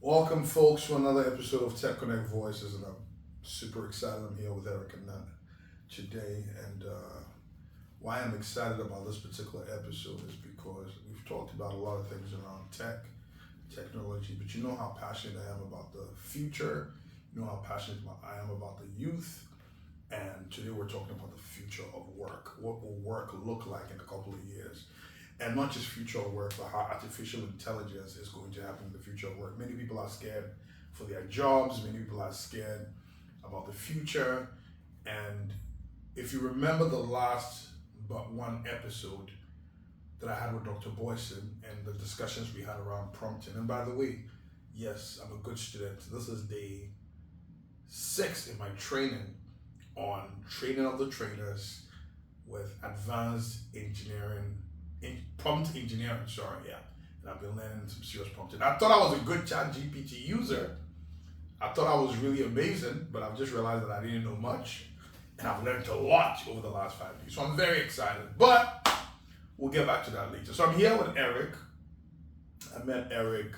Welcome, folks, to another episode of Texonnect Voices, and I'm super excited. I'm here with Eric and Annan today, and why I'm excited about this particular episode is because we've talked about a lot of things around technology, but you know how passionate I am about the future, you know how passionate I am about the youth, and today we're talking about the future of work. What will work look like in a couple of years? And not just future of work, but how artificial intelligence is going to happen in the future of work. Many people are scared for their jobs. Many people are scared about the future. And if you remember the last but one episode that I had with Dr. Boyson and the discussions we had around prompting. And by the way, yes, I'm a good student. This is day 6 in my training on training of the trainers with advanced engineering, prompt engineering, and I've been learning some serious prompting. I thought I was a good ChatGPT user. I thought I was really amazing, but I've just realized that I didn't know much, and I've learned a lot over the last 5 days. So I'm very excited, but we'll get back to that later. So I'm here with Eric. I met Eric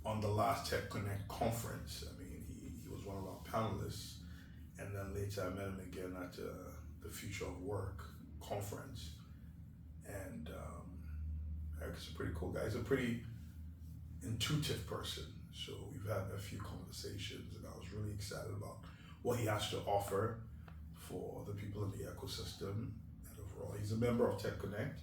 on the last Texonnect conference. I mean, he was one of our panelists, and then later I met him again at the Future of Work conference. And Eric's a pretty cool guy. He's a pretty intuitive person. So we've had a few conversations, and I was really excited about what he has to offer for the people in the ecosystem. And overall, he's a member of Texonnect.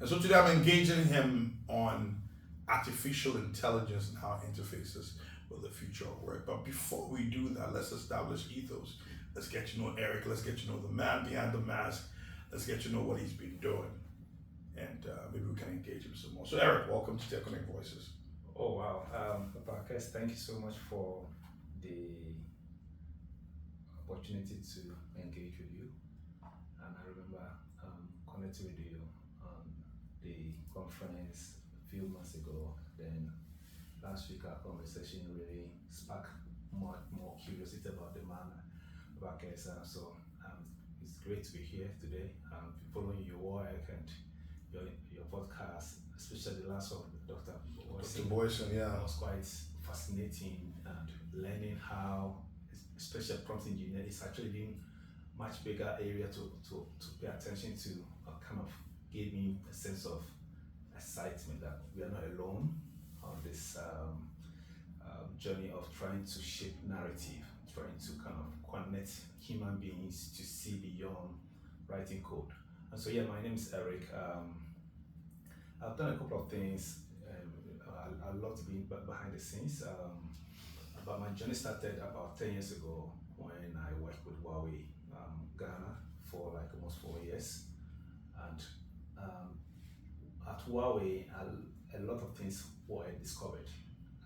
And so today I'm engaging him on artificial intelligence and how it interfaces with the future of work. But before we do that, let's establish ethos. Let's get to know Eric. Let's get to know the man behind the mask. Let's get to know what he's been doing. And maybe we can engage him some more. So Eric, welcome to Texonnect Voices. Oh wow, Marcus, thank you so much for the opportunity to engage with you. And I remember connecting with you on the conference a few months ago. Then last week our conversation really sparked more curiosity about the man, Marcus. So it's great to be here today. Following your work and your podcast, especially the last one with Dr. Boyson, yeah. It was quite fascinating, and learning how especially prompt engineering is actually being much bigger area to pay attention to. Kind of gave me a sense of excitement that we are not alone on this journey of trying to shape narrative, trying to kind of connect human beings to see beyond writing code. And so yeah, my name is Eric. I've done a couple of things. I love to be behind the scenes. But my journey started about 10 years ago when I worked with Huawei Ghana for like almost 4 years. And at Huawei, a lot of things were discovered.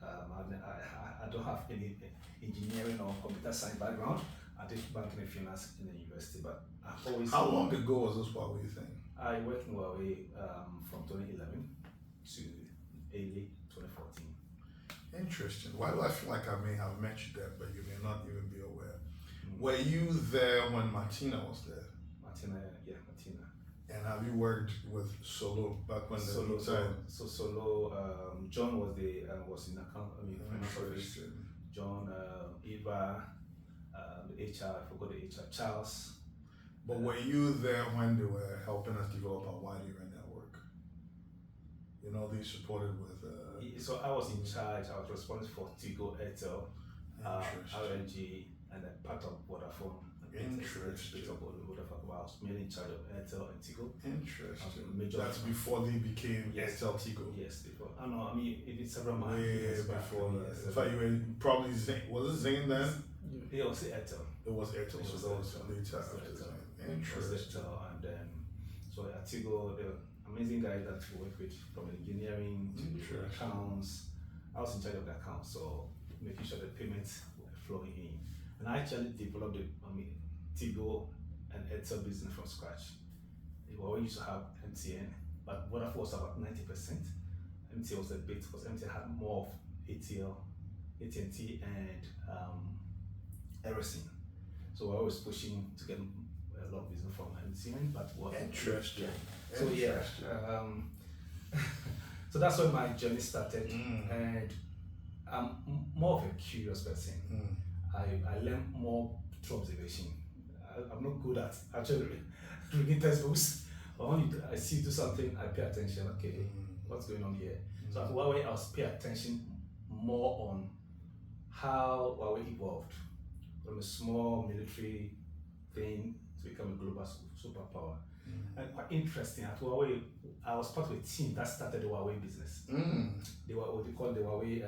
I don't have any engineering or computer science background. I did banking and finance in the university, but I've always... How long ago was this Huawei thing? I worked in Huawei from 2011 to early 2014. Interesting. Why do I feel like I may have met you there, but you may not even be aware? Were you there when Martina was there? Martina. And have you worked with Solo back when Solo, the time? So Solo, John was in account. Financial office. John, Eva, the HR. I forgot the HR. Charles. But were you there when they were helping us develop our wide area network? You know, they supported with... So I was in charge. I was responsible for Tigo, Airtel, RNG, and a part of Vodafone. Interesting. I was mainly in charge of Airtel and Tigo. Interesting. That's before they became Airtel Tigo. Yes, before. I mean, it is several months. Way before that. In fact, you were probably Zane. Was it Zane then? It was Airtel. It was Airtel, so that was later after Zane. Interesting. And then, so at Tigo, the amazing guys that we work with from engineering to the accounts. I was in charge of the accounts, so making sure the payments were flowing in. And I actually developed Tigo and Airtel business from scratch. We used to have MTN, but Vodafone was about 90%. MTN was a bit, because MTN had more of ATL, AT&T, and everything. So we're always pushing to get a lot of business from MTN, but what interesting. Yeah. So yeah, so that's when my journey started, and I'm more of a curious person. I learn more through observation. I'm not good at actually reading textbooks. But when I see do something, I pay attention. Okay, what's going on here? So at Huawei, I was pay attention more on how Huawei evolved from a small military thing to become a global superpower. And quite interesting, at Huawei, I was part of a team that started the Huawei business. They were what they call the Huawei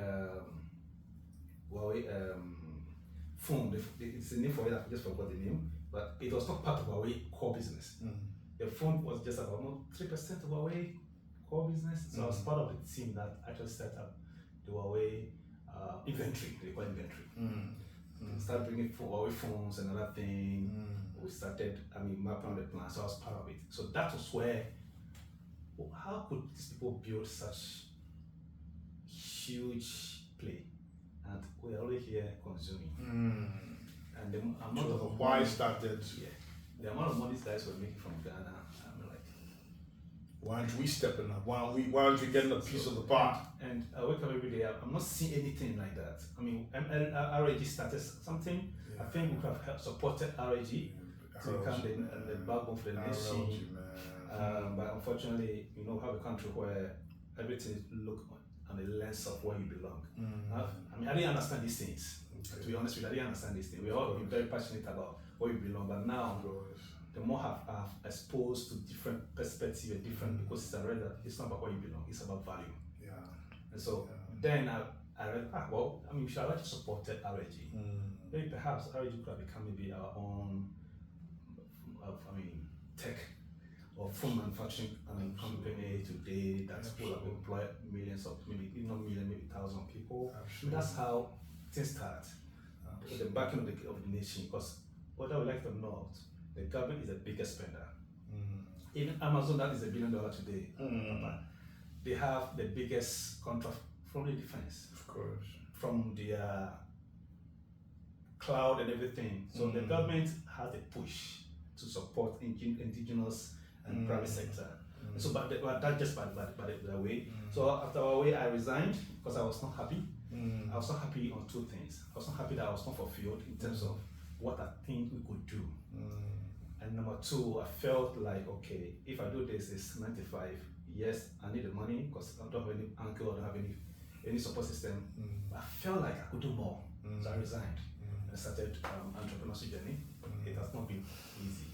phone. It's a name for it, I just forgot the name, but it was not part of Huawei core business. The phone was just about 3% of Huawei core business. So I was part of the team that actually set up the Huawei inventory, they call inventory. We started bringing Huawei phones and another thing. We started, mapping the plan, so I was part of it. So that was where, how could these people build such huge play? And we're already here consuming. And the amount of why started. Yeah, the amount of money these guys were making from Ghana, I'm like, why aren't we stepping up? Why aren't we getting a piece of the pie? And I wake up every day, I'm not seeing anything like that. RAG started something. I think we could have supported RAG to become the backbone for the nation. But unfortunately, we have a country where everything look on the lens of where you belong. I didn't understand these things. To be honest with you, I didn't understand these things. We all been very passionate about where you belong, but now the more I've exposed to different perspectives and different ecosystems, I read that it's not about where you belong, it's about value. And so then I read, we should have actually supported RAG. Maybe perhaps RAG could have become maybe our own tech or phone manufacturing company today that will have employed millions of, maybe not millions, maybe thousands of people. So that's how things start. With the backing of the nation, because whether we like it or not, the government is the biggest spender. Even Amazon, that is $1 billion today, they have the biggest contract from the defense. Of course. From their cloud and everything. So the government has a push to support indigenous and private sector. So, but that's just by the way. So after Huawei, I resigned because I was not happy. I was not happy on two things. I was not happy that I was not fulfilled in terms of what I think we could do. And number two, I felt like, okay, if I do this, it's 95. Yes, I need the money because I don't have any uncle, I don't have any support system. I felt like I could do more. So I resigned and started entrepreneurship journey. It has not been easy.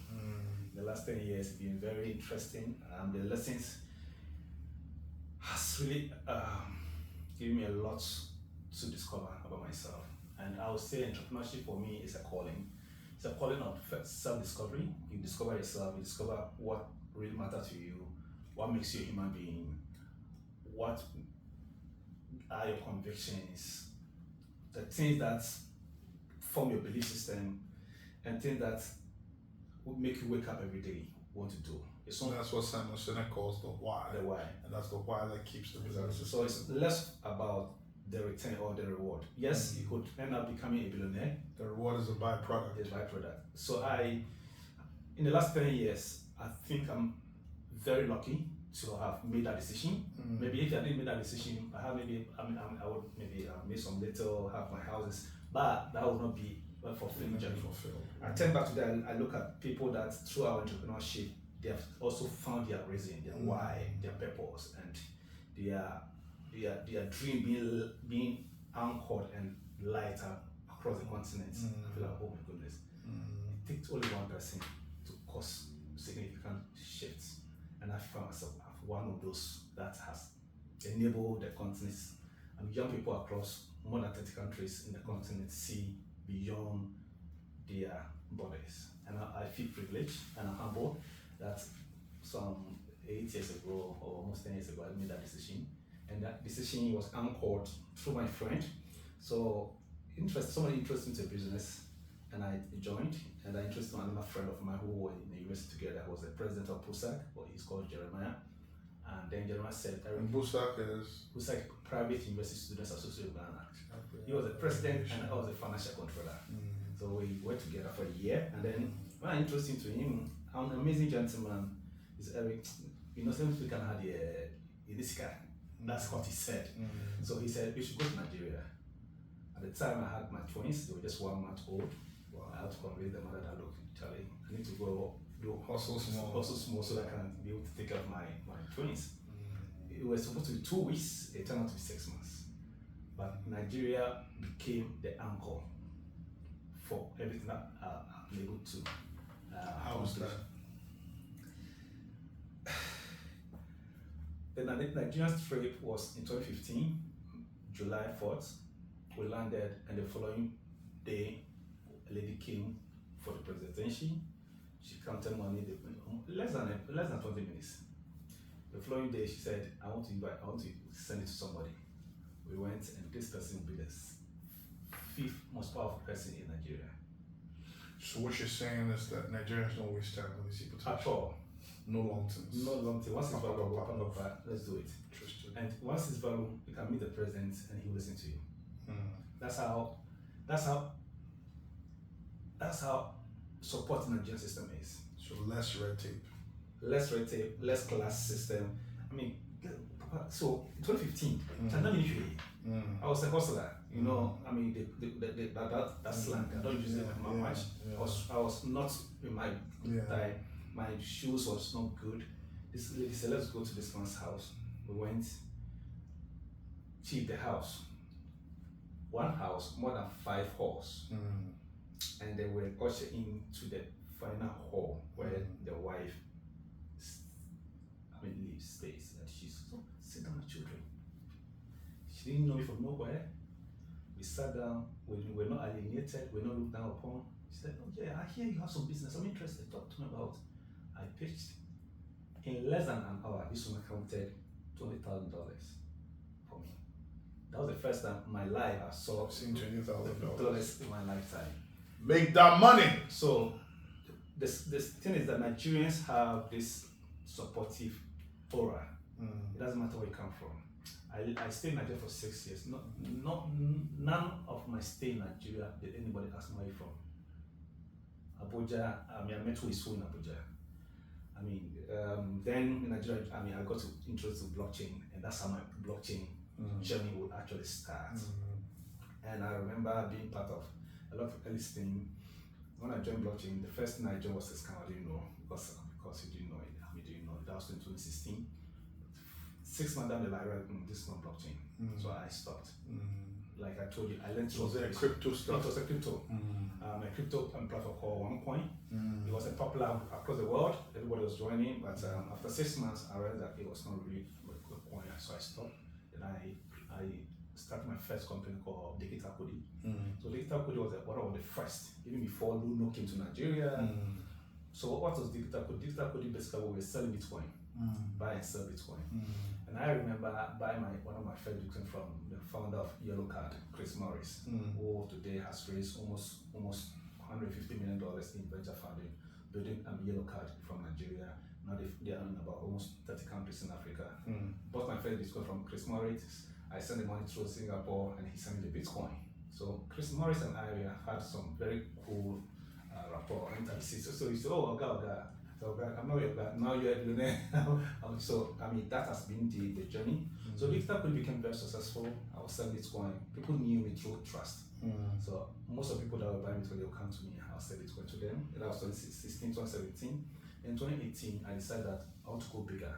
The last 10 years have been very interesting. The lessons has really given me a lot to discover about myself. And I would say entrepreneurship for me is a calling. It's a calling of self-discovery. You discover yourself, you discover what really matters to you, what makes you a human being, what are your convictions, the things that form your belief system, and things that would make you wake up every day, want to do. That's what Simon Sinek calls the why. The why. And that's the why that keeps the business. So it's less about the return or the reward. Yes, you could end up becoming a billionaire. The reward is a byproduct. It's a byproduct. So in the last 10 years, I think I'm very lucky to have made that decision. Maybe if I didn't make that decision, I would maybe make some little, have my houses, but that would not be a fulfilling journey. I turn back to that, I look at people that through our entrepreneurship, they have also found their reason, their why, their purpose, and their dream being anchored and light up across the continent. I feel like, oh my goodness, it takes only one person to cause significant shifts. And I found myself one of those that has enabled the continent and young people across more than 30 countries in the continent see beyond their borders. And I feel privileged and I'm humbled that some 8 years ago or almost 10 years ago I made that decision. And that decision was anchored through my friend. So somebody interested into business and I joined, and I introduced another friend of mine who were in the university together, who was the president of PUSAC, or he's called Jeremiah. And then Jeremiah said, and PUSAC is? PUSAC, Private University Students Association of Ghana. He was the president and I was the financial controller. So we worked together for a year, and then when I introduced him to him, an amazing gentleman, is Eric, some people can have the Inisika. That's what he said. So he said, we should go to Nigeria. At the time I had my twins, they were just 1 month old. Wow. I had to convince the mother that, look, Charlie, I need to go do Hustle small. so that I can be able to take care of my twins. It was supposed to be 2 weeks, it turned out to be 6 months. But Nigeria became the anchor for everything that I'm able to. How was that? The Nigerian trip was in 2015, July 4th. We landed, and the following day, a lady came for the presidency. She counted money, less than 20 minutes. The following day, she said, I want to send it to somebody. We went, and this person will be the 5th most powerful person in Nigeria. So what you're saying is that Nigerians don't waste time when they see potential. At all. No long terms. No long term. Once it's valuable, let's do it. Interesting. And once it's valuable, you can meet the president and he will listen to you. That's how supporting the Nigerian system is. So less red tape. Less red tape, less class system. I mean, so in 2015, I was a hustler. You know, I mean, that slang, I don't use it much. I was not in my time. My shoes was not good. This lady said, let's go to this man's house. We went, cheap the house. One house, more than 5 halls. And they were ushered into the final hall where the wife stays. And she said, sit down, my children. She didn't know me from nowhere. We sat down, we were not alienated, we were not looked down upon. She said, oh yeah, I hear you have some business, I'm interested, talk to me about. I pitched. In less than an hour, this woman counted $20,000 for me. That was the first time in my life I saw $20,000 in my lifetime. Make that money. So this thing is that Nigerians have this supportive aura. It doesn't matter where you come from. I stayed in Nigeria for 6 years. None of my stay in Nigeria did anybody ask me where you're from. Abuja, I met who is who in Abuja. Then in Nigeria, I got introduced to blockchain, and that's how my blockchain journey would actually start. And I remember being part of a lot of early steam. When I joined blockchain, the first thing I joined was this scam. I didn't know because you didn't know it. Didn't know it. That was in 2016. 6 months down the line, this is not blockchain. So I stopped. Like I told you, I learned. Was it a crypto stuff? It was a crypto. A crypto platform called Onchain. It was popular across the world. Everybody was joining, but after 6 months, I realized that it was not really a coin. So I stopped. And I started my first company called Digital Cody. So Digital Cody was one of the first, even before Luno came to Nigeria. So what was Digital Cody? Digital Cody basically we were selling Bitcoin, buy and sell Bitcoin. And I remember buying one of my first Bitcoin from the founder of Yellow Card, Chris Morris, who today has raised almost $150 million in venture funding, building Yellow Card from Nigeria. Now they are in about almost 30 countries in Africa. Bought my first Bitcoin from Chris Morris. I sent the money through Singapore, and he sent me the Bitcoin. So Chris Morris and I had some very cool rapport. So he said, oh, Oga. So I'm not your guy. Now you're a billionaire. So that has been the journey. So Digital Code became very successful. I was selling Bitcoin. People knew me through trust. So most of the people that were buying Bitcoin, they would come to me. I'll sell Bitcoin to them. That was 2016, 2017. In 2018, I decided that I want to go bigger.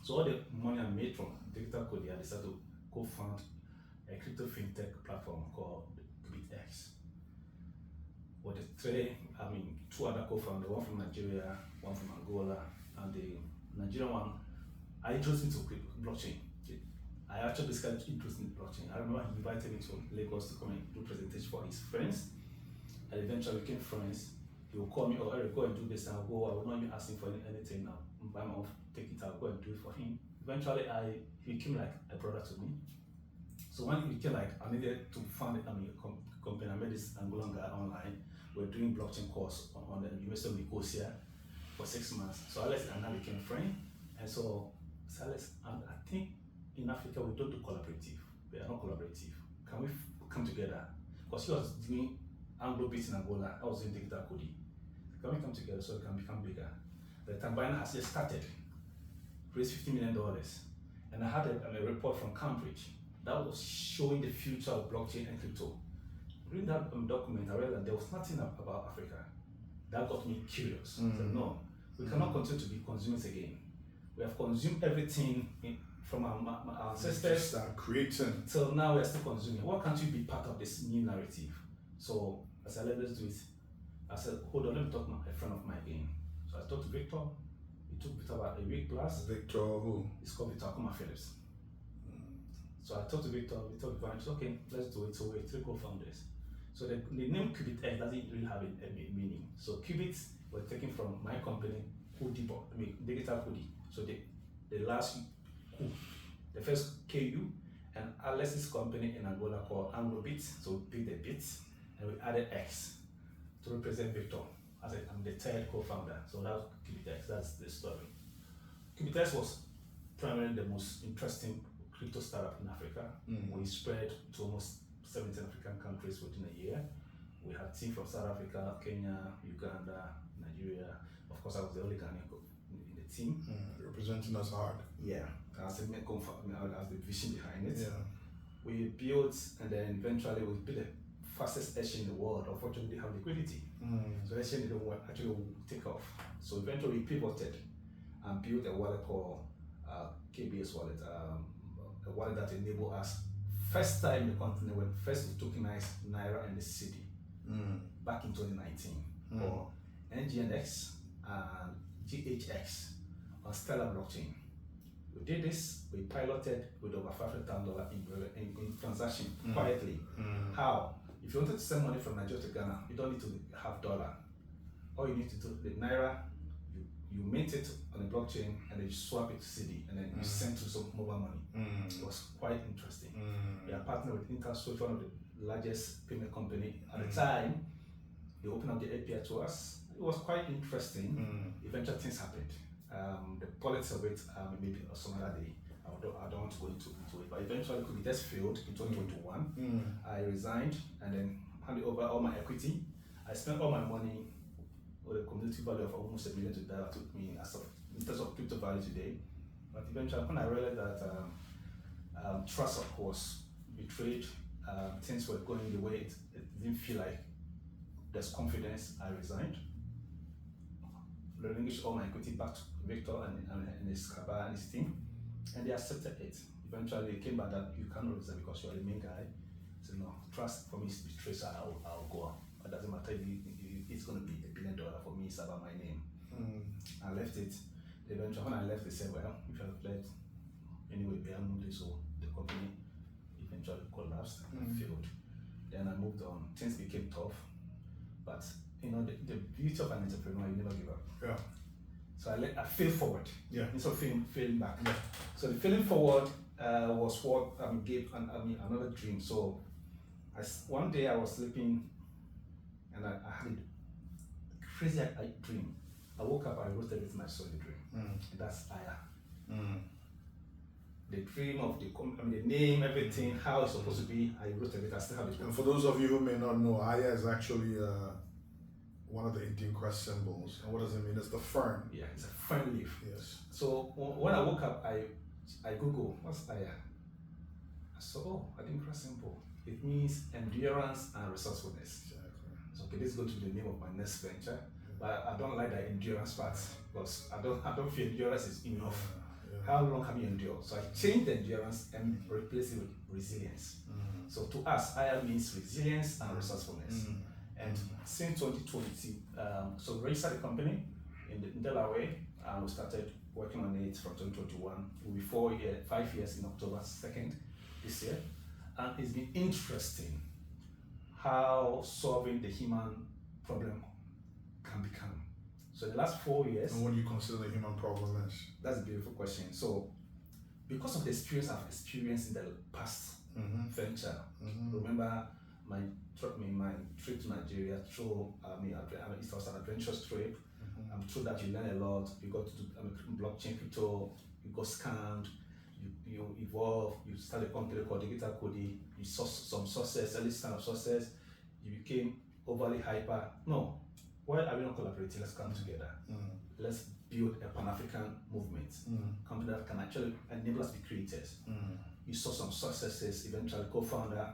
So all the money I made from Digital Code, I decided to go found a crypto fintech platform called BitX. With the two other co-founders, one from Nigeria, one from Angola, and the Nigerian one, I introduced me to blockchain. I actually started interested in blockchain. I remember he invited me to Lagos to come and do presentation for his friends, and eventually we became friends. He will call me, oh Eric, go and do this, and I'll go. I will not even ask him for anything now. Buy my own, take it, I'll go and do it for him. Eventually, he became like a brother to me. So when it became like I needed to found a company, I met this Angolan guy online. We're doing blockchain course on the University of Nicosia for 6 months. So Alex and I became friends. And so Alex, I think in Africa we don't do collaborative. We are not collaborative. Can we come together? Because he was doing Anglo bits in Angola, I was doing digital coding. Can we come together so we can become bigger? The Tambina has just started, raised $50 million. And I had a report from Cambridge that was showing the future of blockchain and crypto. Reading that document, I realized that there was nothing about Africa. That got me curious. I said, no, we cannot continue to be consumers again. We have consumed everything from our ancestors. Start creating. Till now, we are still consuming. Why can't you be part of this new narrative? So I said, let's do it. I said, hold on, let me talk to a friend of mine again. So I talked to Victor. It took Victor about a week plus. Victor who? It's called Victor Akuma Phillips. So I talked to Victor. Victor said, okay, let's do it. So we're 3 co-founders. So the name Qubit X doesn't really have a meaning. So qubits were taken from my company, Digital Hoodie. So the last Q, the first KU, and Alex's company in Angola called Anglobit. So we picked the bits and we added X to represent Victor. As I'm the 3rd co-founder. So that's Qubit X. That's the story. Qubit X was primarily the most interesting crypto startup in Africa. We spread to almost 17 African countries within a year. We had teams from South Africa, Kenya, Uganda, Nigeria. Of course, I was the only Ghanaian in the team. Representing us hard. Yeah, as the vision behind it. Yeah. We built, and then eventually we built the fastest exchange in the world. Unfortunately, we didn't have liquidity. So the exchange didn't actually take off. So eventually we pivoted and built a wallet called KBS wallet, a wallet that enabled us. First time in the continent when first we tokenized Naira and the city back in 2019 for NGNX and GHX on Stellar blockchain. We did this, we piloted with over $500,000 in transaction quietly. How? If you wanted to send money from Nigeria to Ghana, you don't need to have dollar. All you need to do, the Naira, you mint it on the blockchain and then you swap it to CD and then you send to some mobile money. It was quite interesting. We are partnered with InterSwitch, one of the largest payment company at the time. They opened up the API to us. It was quite interesting. Eventually things happened. The politics of it, maybe some other day. I don't want to go into it, but eventually it just failed in 2021. I resigned and then handed over all my equity. I spent all my money with a cumulative value of almost $1 million that took me in terms of crypto value today. But eventually, when I realized that trust was betrayed, things were going the way it didn't feel like there's confidence, I resigned. Relinquished all my equity back to Victor and his Kaba and his team, and they accepted it. Eventually, they came back that you cannot resign because you are the main guy. So no, trust for me is betrayed, so I'll go. It doesn't matter if it's going to be $1 billion for me, it's about my name. I left it. Eventually, when I left, they said, well, if you have left, anyway, so the company eventually collapsed and failed. Then I moved on. Things became tough, but you know, the beauty of an entrepreneur, you never give up. Yeah. So I failed forward. Yeah. Instead of failing back. Yeah. So the failing forward was what gave another dream. So one day I was sleeping and I had a crazy dream. I woke up, I wrote everything I saw in the dream. And that's Aya. The dream of the name, everything, how it's supposed to be, I wrote everything. I still have it. And for those of you who may not know, Aya is actually one of the Indian crest symbols. And what does it mean? It's the fern. Yeah, it's a fern leaf. Yes. So when I woke up, I Googled, what's Aya? I saw, oh, Indian crest symbol. It means endurance and resourcefulness. Exactly. So okay, this is going to be the name of my next venture. But I don't like the endurance part because I don't feel endurance is enough. How long can you endure? So I changed the endurance and replaced it with resilience. So to us, Aya means resilience and resourcefulness. And since 2020, so we registered the company in Delaware, and we started working on it from 2021. It will be 5 years in October 2nd this year. And it's been interesting how solving the human problem can become. So the last 4 years. And what do you consider the human problem is? That's a beautiful question. So because of the experience I've experienced in the past venture, remember my trip to Nigeria through, it was an adventurous trip. Through that you learn a lot. You got to do blockchain crypto, you got scammed, you evolve, you start a company called Digital Cody, you saw some success, early kind of success, you became overly hyper. No, why are we not collaborating? Let's come together. Let's build a Pan-African movement, company that can actually enable us to be creators. you saw some successes, eventually co-founder,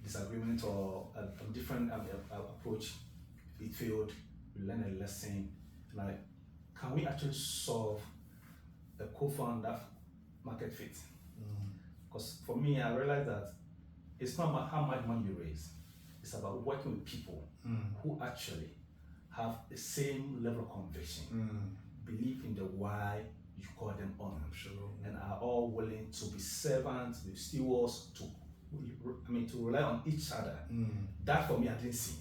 disagreement or a different approach, it failed, you learn a lesson, like, can we actually solve a co-founder market fit? Because for me, I realized that it's not about how much money you raise, it's about working with people who actually have the same level of conviction, believe in the why you call them on, and are all willing to be servants, be stewards, to rely on each other. That for me, I didn't see.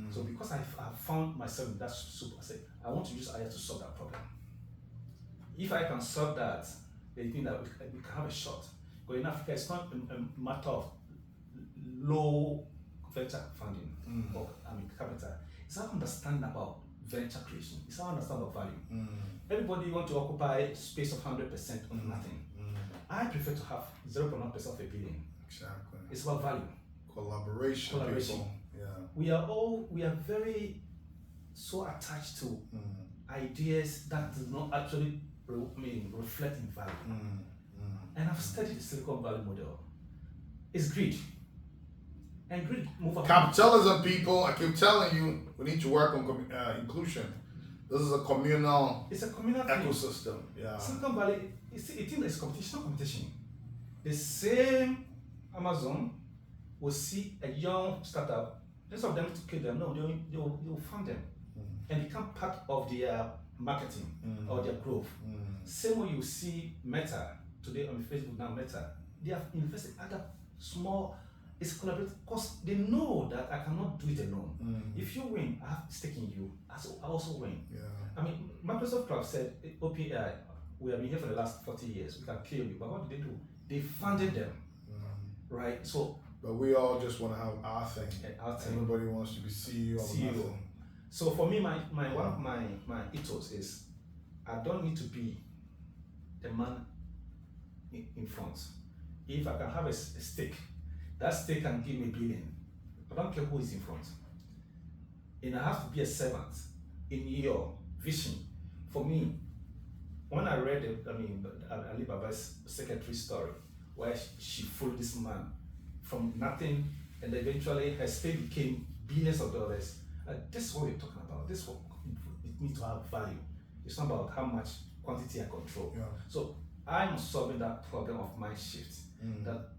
So because I found myself in that soup, I said, I want to use AI to solve that problem. If I can solve that, then you think that we can have a shot. But in Africa, it's not a matter of low venture funding or capital. It's how understand about venture creation. It's how understand about value. Everybody want to occupy space of 100% on nothing. I prefer to have 0.1% of a billion. Exactly. It's about value. Collaboration. People. Yeah. We are very so attached to ideas that do not actually reflect in value. And I've studied the Silicon Valley model. It's greed. And greed move up. Capitalism, people, I keep telling you, we need to work on inclusion. This is a communal ecosystem. Yeah. Silicon Valley, it's competition, not competition. The same Amazon will see a young startup, instead of them to kill them, no, they'll fund them and become part of their marketing or their growth. Same way you see Meta today on Facebook now, Meta, they have invested other small, it's collaborative because they know that I cannot do it alone. If you win, I have stake in you, I also win. Yeah. I mean, Microsoft Cloud said, OpenAI, we have been here for the last 40 years, we can kill you, but what did they do? They funded them, right? So, but we all just want to have our thing. Everybody wants to be CEO of nothing. So for me, one of my ethos is, I don't need to be the man in front. If I can have a stake, that stake can give me $1 billion. I don't care who is in front. And I have to be a servant in your vision. For me, when I read Alibaba's secretary story, where she fooled this man from nothing, and eventually her stake became billions of dollars. This is what we're talking about. This is what it needs to have value. It's not about how much quantity I control. Yeah. So I'm solving that problem of mind shift. That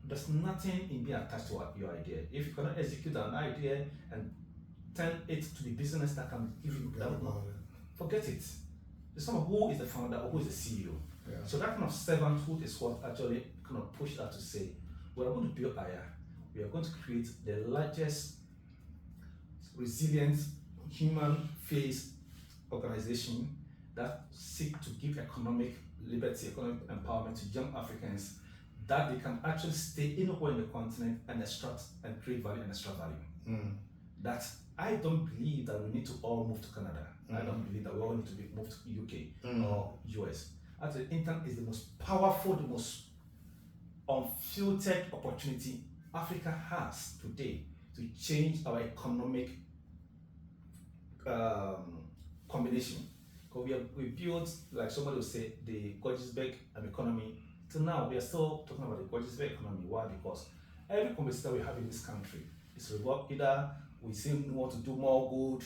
there's nothing in being attached to your idea. If you cannot execute an idea and turn it to the business that can give you that, forget it. It's not who is the founder or who is the CEO. Yeah. So that kind of servanthood is what actually kind of pushed her to say, we are going to build AI. We are going to create the largest resilient human-faced organization that seek to give economic liberty, economic empowerment to young Africans, that they can actually stay anywhere in the continent and extract and create value and extract value. That I don't believe that we need to all move to Canada. I don't believe that we all need to move to UK or US. Actually, the internet is the most powerful, the most unfiltered opportunity Africa has today to change our economic combination. Because we built, like somebody would say, the Georgesburg economy. Till now, we are still talking about the Georgesburg economy. Why? Because every competitor we have in this country is revolved either we say we want to do more good.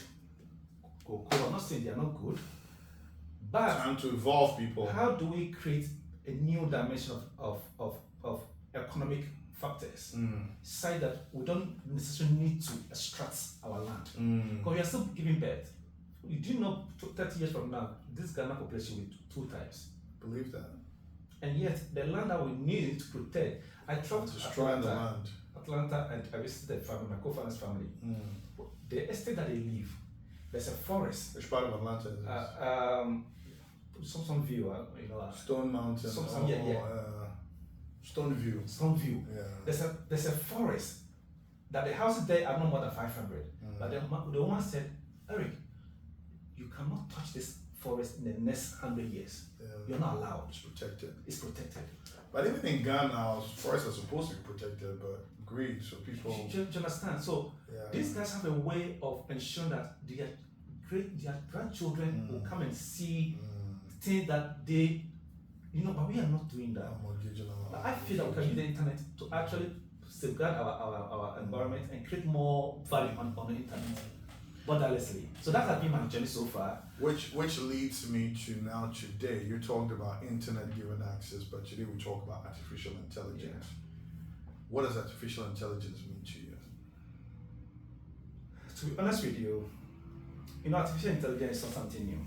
I'm not saying they are not good, but time to evolve, people. How do we create a new dimension of economic factors, such that we don't necessarily need to extract our land? Because we are still giving birth. You do know 30 years from now, this Ghana population will 2 times. Believe that. And yet, the land that we need to protect, I traveled to Atlanta, and I visited my co-founder's family. The estate that they live, there's a forest. Which part of Atlanta is this? Some view, Stone Mountain. Stoneview. Stoneview. Yeah. There's a forest that the houses there are no more than 500. But the woman said, Eric, you cannot touch this forest in the next 100 years. You're not allowed. It's protected. It's protected. But even in Ghana, forests are supposed to be protected, but greed, so people. Do you understand? So these guys have a way of ensuring that their grandchildren will come and see things that they but we are not doing that. I feel that we can use the internet to actually safeguard our environment and create more value on the internet, borderlessly. So that has been my journey so far. Which leads me to now today. You talked about internet given access, but today we talk about artificial intelligence. Yeah. What does artificial intelligence mean to you? To be honest with you, artificial intelligence is not something new.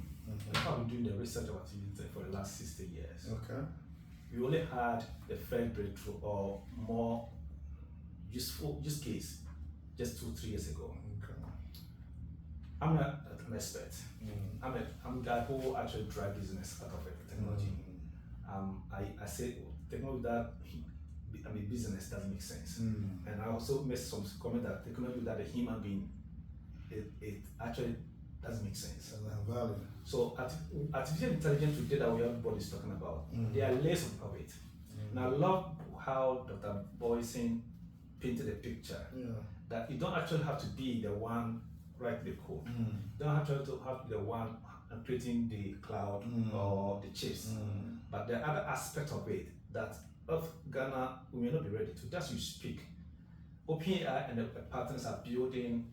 I've been doing the research of artificial intelligence for the last 60 years. Okay. We only had the first breakthrough or more useful use case just 2-3 years ago. Okay. I'm not an expert. I'm a guy who actually drive business out of technology. I say technology that business doesn't make sense. And I also made some comment that technology that a human being, it actually doesn't make sense. Doesn't have value. So artificial intelligence today that everybody's talking about, there are layers of it. And I love how Dr. Boysen painted a picture that you don't actually have to be the one writing the code. You don't actually have to be the one creating the cloud or the chips. But there are other aspects of it that of Ghana we may not be ready to. Just you speak. OpenAI and the partners are building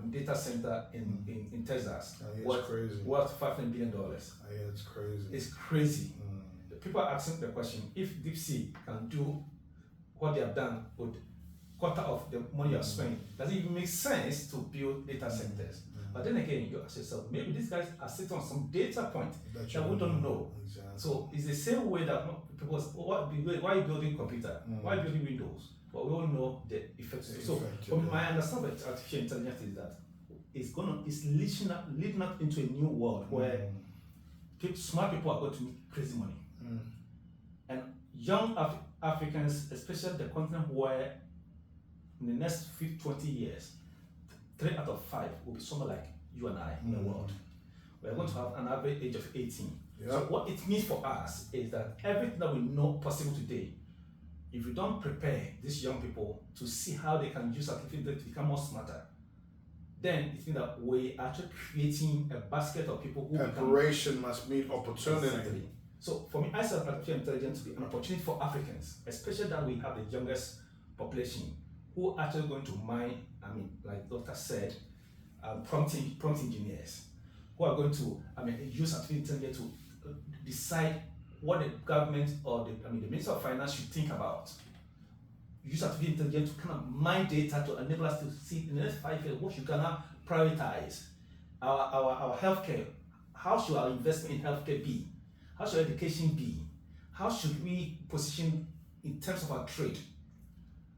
data center in Texas. It's crazy. Worth $500 billion. It's crazy. It's crazy. People are asking the question, if DeepSeek can do what they have done with quarter of the money you have spent, does it even make sense to build data centers? But then again, you ask yourself, maybe these guys are sitting on some data point that we don't know. Exactly. So it's the same way that people say, why are you building computer? Why are you building Windows? But we all know the effects. So from my understanding of artificial intelligence is that it's leading up into a new world where smart people are going to make crazy money. And young Africans, especially the continent where in the next 20 years, 3 out of 5 will be someone like you and I in the world. We're going to have an average age of 18. Yep. So what it means for us is that everything that we know possible today, if we don't prepare these young people to see how they can use artificial intelligence to become more smarter, then it means that we are actually creating a basket of people who preparation must meet opportunity. Exactly. So for me, I see artificial intelligence to be an opportunity for Africans, especially that we have the youngest population who are actually going to mine, like Doctor said, prompt engineers, who are going to use artificial intelligence to decide what the government or the Minister of Finance should think about. Use artificial intelligence to kind of mine data to enable us to see in the next 5 years what should Ghana prioritize. Our healthcare, how should our investment in healthcare be? How should education be? How should we position in terms of our trade?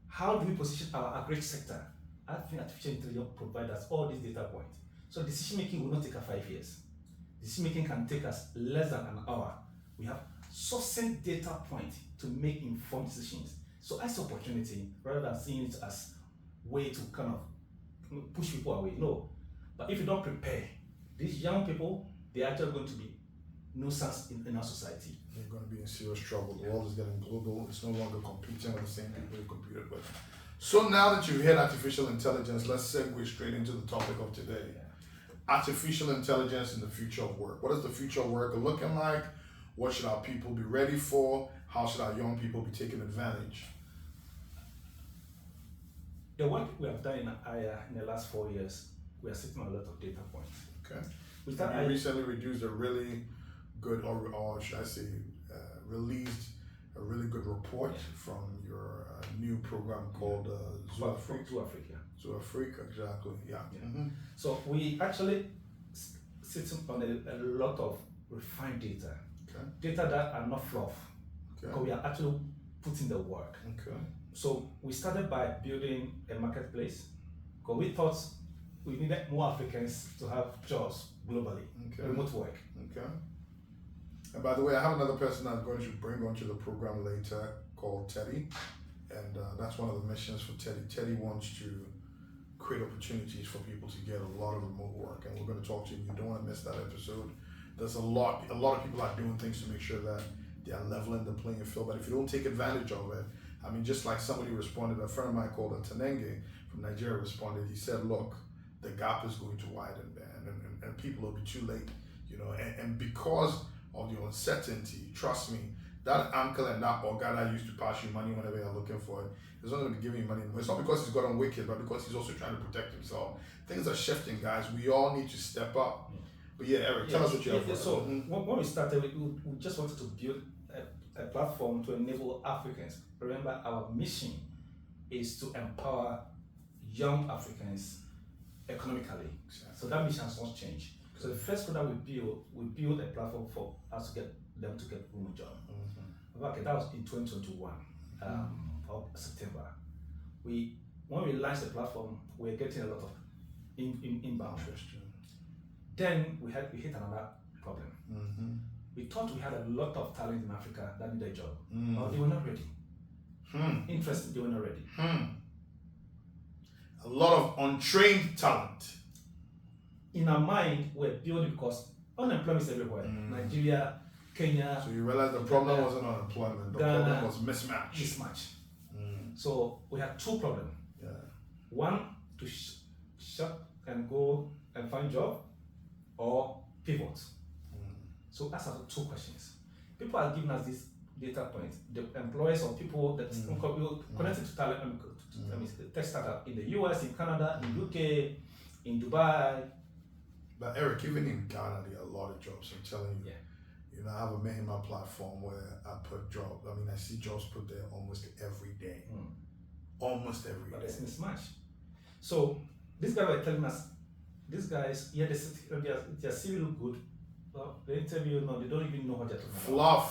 How do we position our agri sector? I think artificial intelligence provides us all these data points. So decision making will not take us 5 years. Decision making can take us less than an hour. We have succinct data points to make informed decisions. So as an opportunity, rather than seeing it as a way to kind of push people away. No. But if you don't prepare, these young people, they're actually going to be nuisance in our society. They're going to be in serious trouble. The world is getting global. It's no longer competing with the same people you competed with. So now that you've hit artificial intelligence, let's segue straight into the topic of today. Artificial intelligence in the future of work. What is the future of work looking like? What should our people be ready for? How should our young people be taking advantage? The work we have done in AYA in the last 4 years, we are sitting on a lot of data points. Okay. You recently reduced a really good, or should I say, released a really good report from your new program called ZuAfrique. ZuAfrique, exactly. Yeah. So we actually sit on a lot of refined data. Okay. Data that are not fluff. Okay. Because we are actually putting the work. Okay. So we started by building a marketplace because we thought we needed more Africans to have jobs globally, remote work. Okay. And by the way, I have another person I'm going to bring onto the program later called Teddy. And that's one of the missions for Teddy. Teddy wants to create opportunities for people to get a lot of remote work. And we're going to talk to you. You don't want to miss that episode. There's a lot of people are doing things to make sure that they are leveling the playing field. But if you don't take advantage of it, just like somebody responded, a friend of mine called Tanenge from Nigeria responded, he said, look, the gap is going to widen, man, and people will be too late, and because of the uncertainty, trust me, that uncle and that organ that used to pass you money whenever you're looking for it is not going to be giving you money anymore. It's not because he's gotten wicked, but because he's also trying to protect himself. Things are shifting, guys. We all need to step up. But yeah, Eric, tell us what you have for us. So when we started, we just wanted to build a platform to enable Africans. Remember, our mission is to empower young Africans economically. Exactly. So that mission has not changed. So the first product we built a platform for us to get them to get room job. Okay, that was in 2021, of September. When we launched the platform, we were getting a lot of inbound. Then we hit another problem. We thought we had a lot of talent in Africa that needed a job, but they were not ready. Interesting, they were not ready. A lot of untrained talent. In our mind, we're building because unemployment is everywhere. Nigeria, Kenya. So you realize the problem wasn't unemployment, the problem was mismatch. So we had two problems. One, to shut and go and find job, or pivot. So that's our two questions. People are giving us this data point. The employers or people that connected to talent, tech startup in the US, in Canada, in UK, in Dubai. But Eric, even in Ghana, there are a lot of jobs. I'm telling you. You know, I have a Mahima platform where I put jobs. I mean, I see jobs put there almost every day. Almost every day. But it's mismatch. So these guys were telling us, these guys, their CV look good. Well, the interview, no, they don't even know what they're talking about.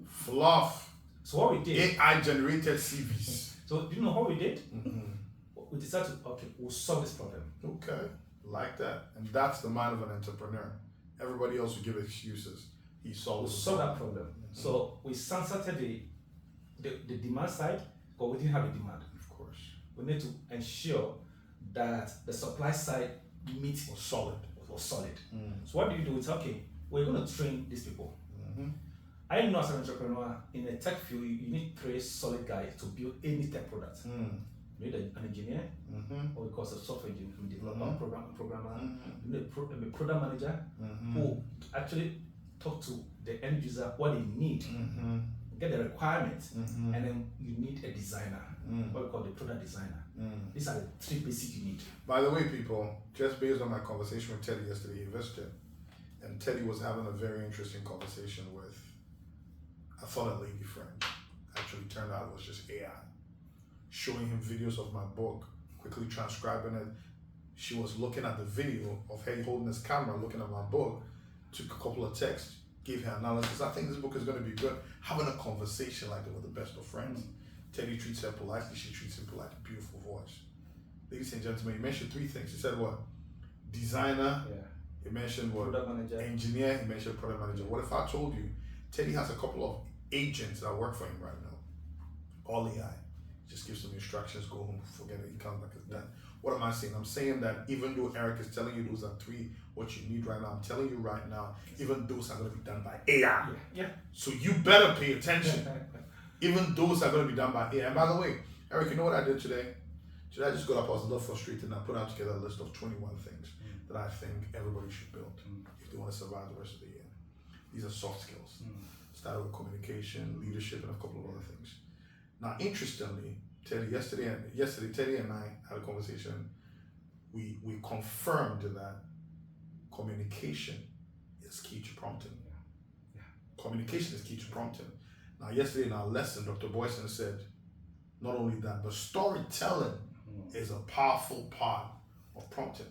Fluff. So what we did, AI generated CVs. So do you know what we did? We decided, we'll solve this problem. Okay, like that. And that's the mind of an entrepreneur. Everybody else will give excuses. He solved that problem. So we sunsetted the demand side, but we didn't have a demand. Of course. We need to ensure that the supply side was solid. So what do you do? It's we're going to train these people. I know as an entrepreneur in a tech field, you need 3 solid guys to build any tech product. You need an engineer, or we call it a software engineer, developer, programmer. You need a product manager who actually talk to the end user what they need, get the requirements, and then you need a designer, what we call the product designer. These are the 3 basic you need. By the way, people, just based on my conversation with Teddy yesterday, he visited, and Teddy was having a very interesting conversation with, I thought a lady friend. Actually turned out it was just AI. Showing him videos of my book, quickly transcribing it. She was looking at the video of Hey holding his camera, looking at my book, took a couple of texts, gave her analysis. I think this book is going to be good. Having a conversation like that with the best of friends. Teddy treats her politely, she treats him politely. Beautiful voice. Ladies and gentlemen, he mentioned 3 things. He said what? Designer. He mentioned what? Product manager. Engineer. He mentioned product manager. What if I told you Teddy has a couple of agents that work for him right now? All AI. Just gives them instructions, go home, forget it, he comes back, it's done. What am I saying? I'm saying that even though Eric is telling you those are 3 what you need right now, I'm telling you right now, even those are going to be done by AI. So you better pay attention. Even those are going to be done by AI. And by the way, Eric, you know what I did today? Today I just got up, I was a little frustrated, and I put out together a list of 21 things that I think everybody should build if they want to survive the rest of the year. These are soft skills. Started with communication, leadership, and a couple of other things. Now, interestingly, yesterday, Teddy and I had a conversation. We confirmed that communication is key to prompting. Communication is key to prompting. Now, yesterday in our lesson, Dr. Boyson said, not only that, but storytelling is a powerful part of prompting.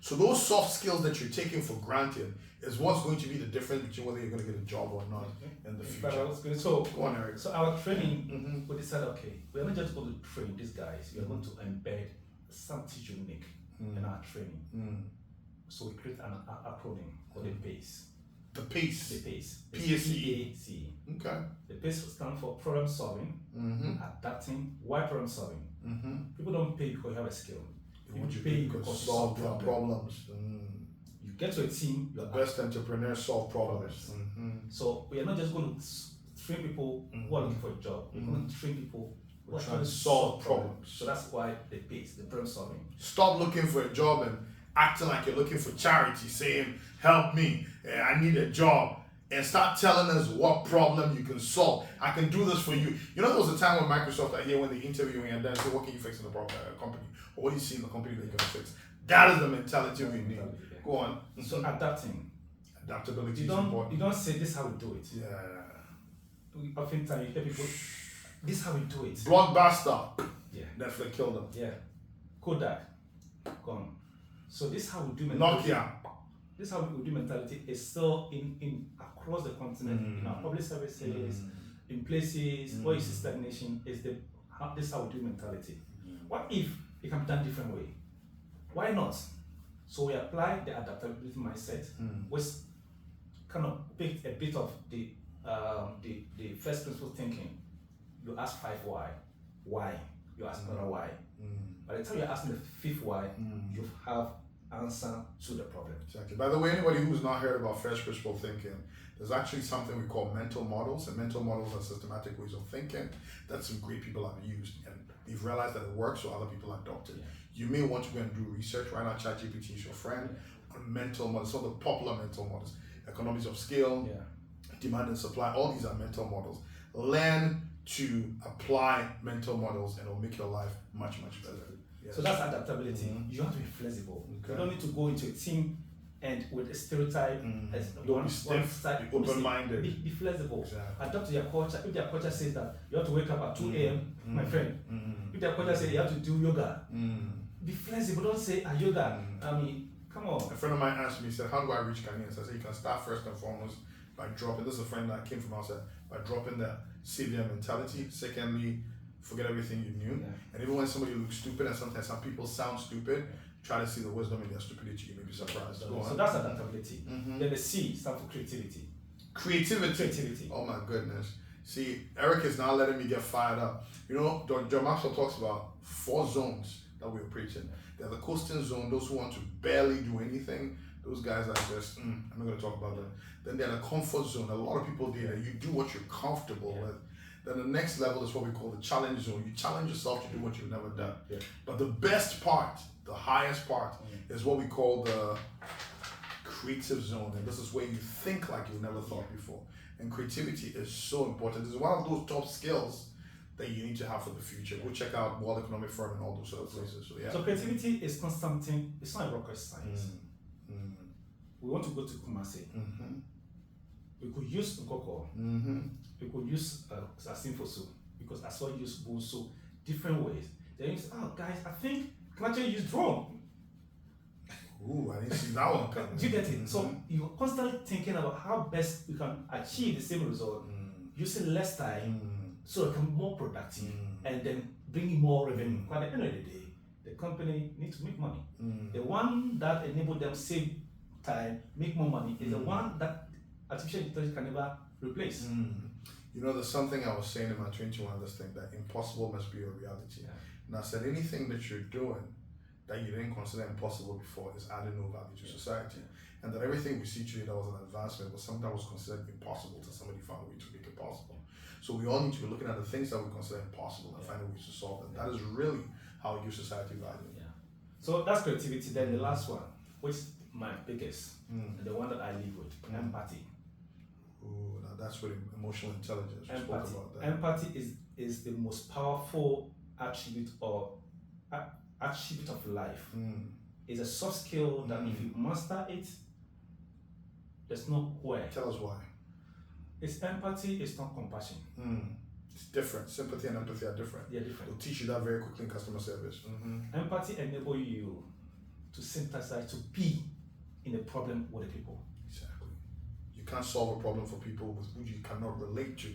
So those soft skills that you're taking for granted is what's going to be the difference between whether you're going to get a job or not in the future. So, go on, Eric. So our training, we decided, we're not just going to train these guys, we are going to embed something unique in our training. So we create an acronym called the PACE. The PACE? The PACE. P-A-C-E. Okay. The PACE stands for problem solving, adapting, why problem solving. People don't pay because you have a skill. You pay because solve problems. You get to a team. The best entrepreneurs solve problems. So we are not just going to train people who are looking for a job. We're going to train people who are trying to solve problems. So that's why the PACE, the problem solving. Stop looking for a job and acting like you're looking for charity, saying, help me, I need a job. and start telling us what problem you can solve. I can do this for you. You know, there was a time when Microsoft are here when they interview you and then say, what can you fix in the company? Or what do you see in the company that you're going to fix? That is the mentality we need. Go on. So adapting. Adaptability You is important. You don't say this is how we do it. Yeah. Oftentimes you hear people, this is how we do it. Blockbuster. Yeah. Netflix killed them. Yeah. Kodak. Gone. So this is how we do mentality. Nokia. This is how we do mentality is still in across the continent, in our public services, in places where you see stagnation, this is how we do mentality. What if it can be done different way? Why not? So we apply the adaptability mindset, which kind of picked a bit of the first principle thinking. You ask 5 why? You ask another why. By the time you're asking the 5th why, you have answer to the problem. Exactly. By the way, anybody who's not heard about first principle thinking, there's actually something we call mental models, and mental models are systematic ways of thinking that some great people have used, and they've realized that it works, so other people adopt it. You may want to go and do research. Right now, ChatGPT is your friend on mental models, some of the popular mental models, economies of scale, demand and supply, all these are mental models. Learn to apply mental models and it'll make your life much, much better. Yes. So that's adaptability. You have to be flexible. Okay. You don't need to go into a team and with a stereotype. Don't be stiff, be open-minded. Be flexible. Exactly. Adapt to your culture. If their culture says that you have to wake up at 2 a.m., my friend. If their culture says you have to do yoga, be flexible. Don't say yoga. I mean, come on. A friend of mine asked me, he said, how do I reach Ghanaians? I said, you can start first and foremost by dropping, this is a friend that came from outside, by dropping the savior mentality. Secondly, forget everything you knew. And even when somebody looks stupid, and sometimes some people sound stupid, try to see the wisdom in their stupidity. You may be surprised. So that's adaptability. Then the C stands for creativity. Creativity. Oh my goodness. See, Eric is now letting me get fired up. You know, John Maxwell talks about 4 zones that we operate in. There's the coasting zone, those who want to barely do anything. Those guys are just, I'm not going to talk about them. Then there's the comfort zone. A lot of people do that. You do what you're comfortable with. Then the next level is what we call the challenge zone. You challenge yourself to do what you've never done. But the best part, the highest part, is what we call the creative zone. And this is where you think like you've never thought before. And creativity is so important. It's one of those top skills that you need to have for the future. Go check out World Economic Forum and all those other places. So creativity is constantly, it's not a rocket science. We want to go to Kumasi. We could use Nkoko. We could use Asimfosu, because I saw you use Busu different ways. Then you say, oh guys, I think can actually use drone. Ooh, I didn't see that one coming. Do you get it? So you're constantly thinking about how best we can achieve the same result using less time so it can be more productive and then bring more revenue. Because at the end of the day, the company needs to make money. The one that enables them save time, make more money is the one that artificial intelligence can never replace. You know, there's something I was saying in my 21 this thing, that impossible must be a reality. And I said anything that you're doing that you didn't consider impossible before is adding no value to society. And that everything we see today that was an advancement was something that was considered impossible till somebody found a way to make it possible. So we all need to be looking at the things that we consider impossible and finding ways to solve them. That is really how we give society value. So that's creativity. Then the last one, which is my biggest, and the one that I live with, empathy. Ooh, now that's what emotional intelligence. We spoke about that. Empathy is the most powerful attribute or attribute of life. It's a soft skill that if you master it, there's no where. Tell us why. It's empathy, it's not compassion. It's different. Sympathy and empathy are different. They're different. They'll teach you that very quickly in customer service. Empathy enables you to synthesize, to be in a problem with the people. Exactly. You can't solve a problem for people with who you cannot relate to,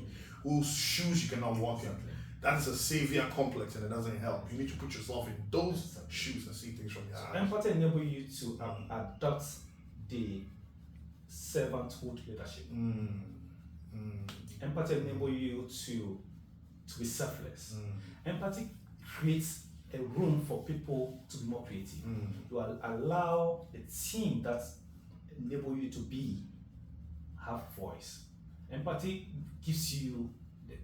whose shoes you cannot walk in. That is a savior complex and it doesn't help. You need to put yourself in those shoes and see things from your eyes. Empathy enables you to adopt the servanthood leadership. Empathy enables you to be selfless. Empathy creates a room for people to be more creative. You allow a team that enable you to have voice. Empathy gives you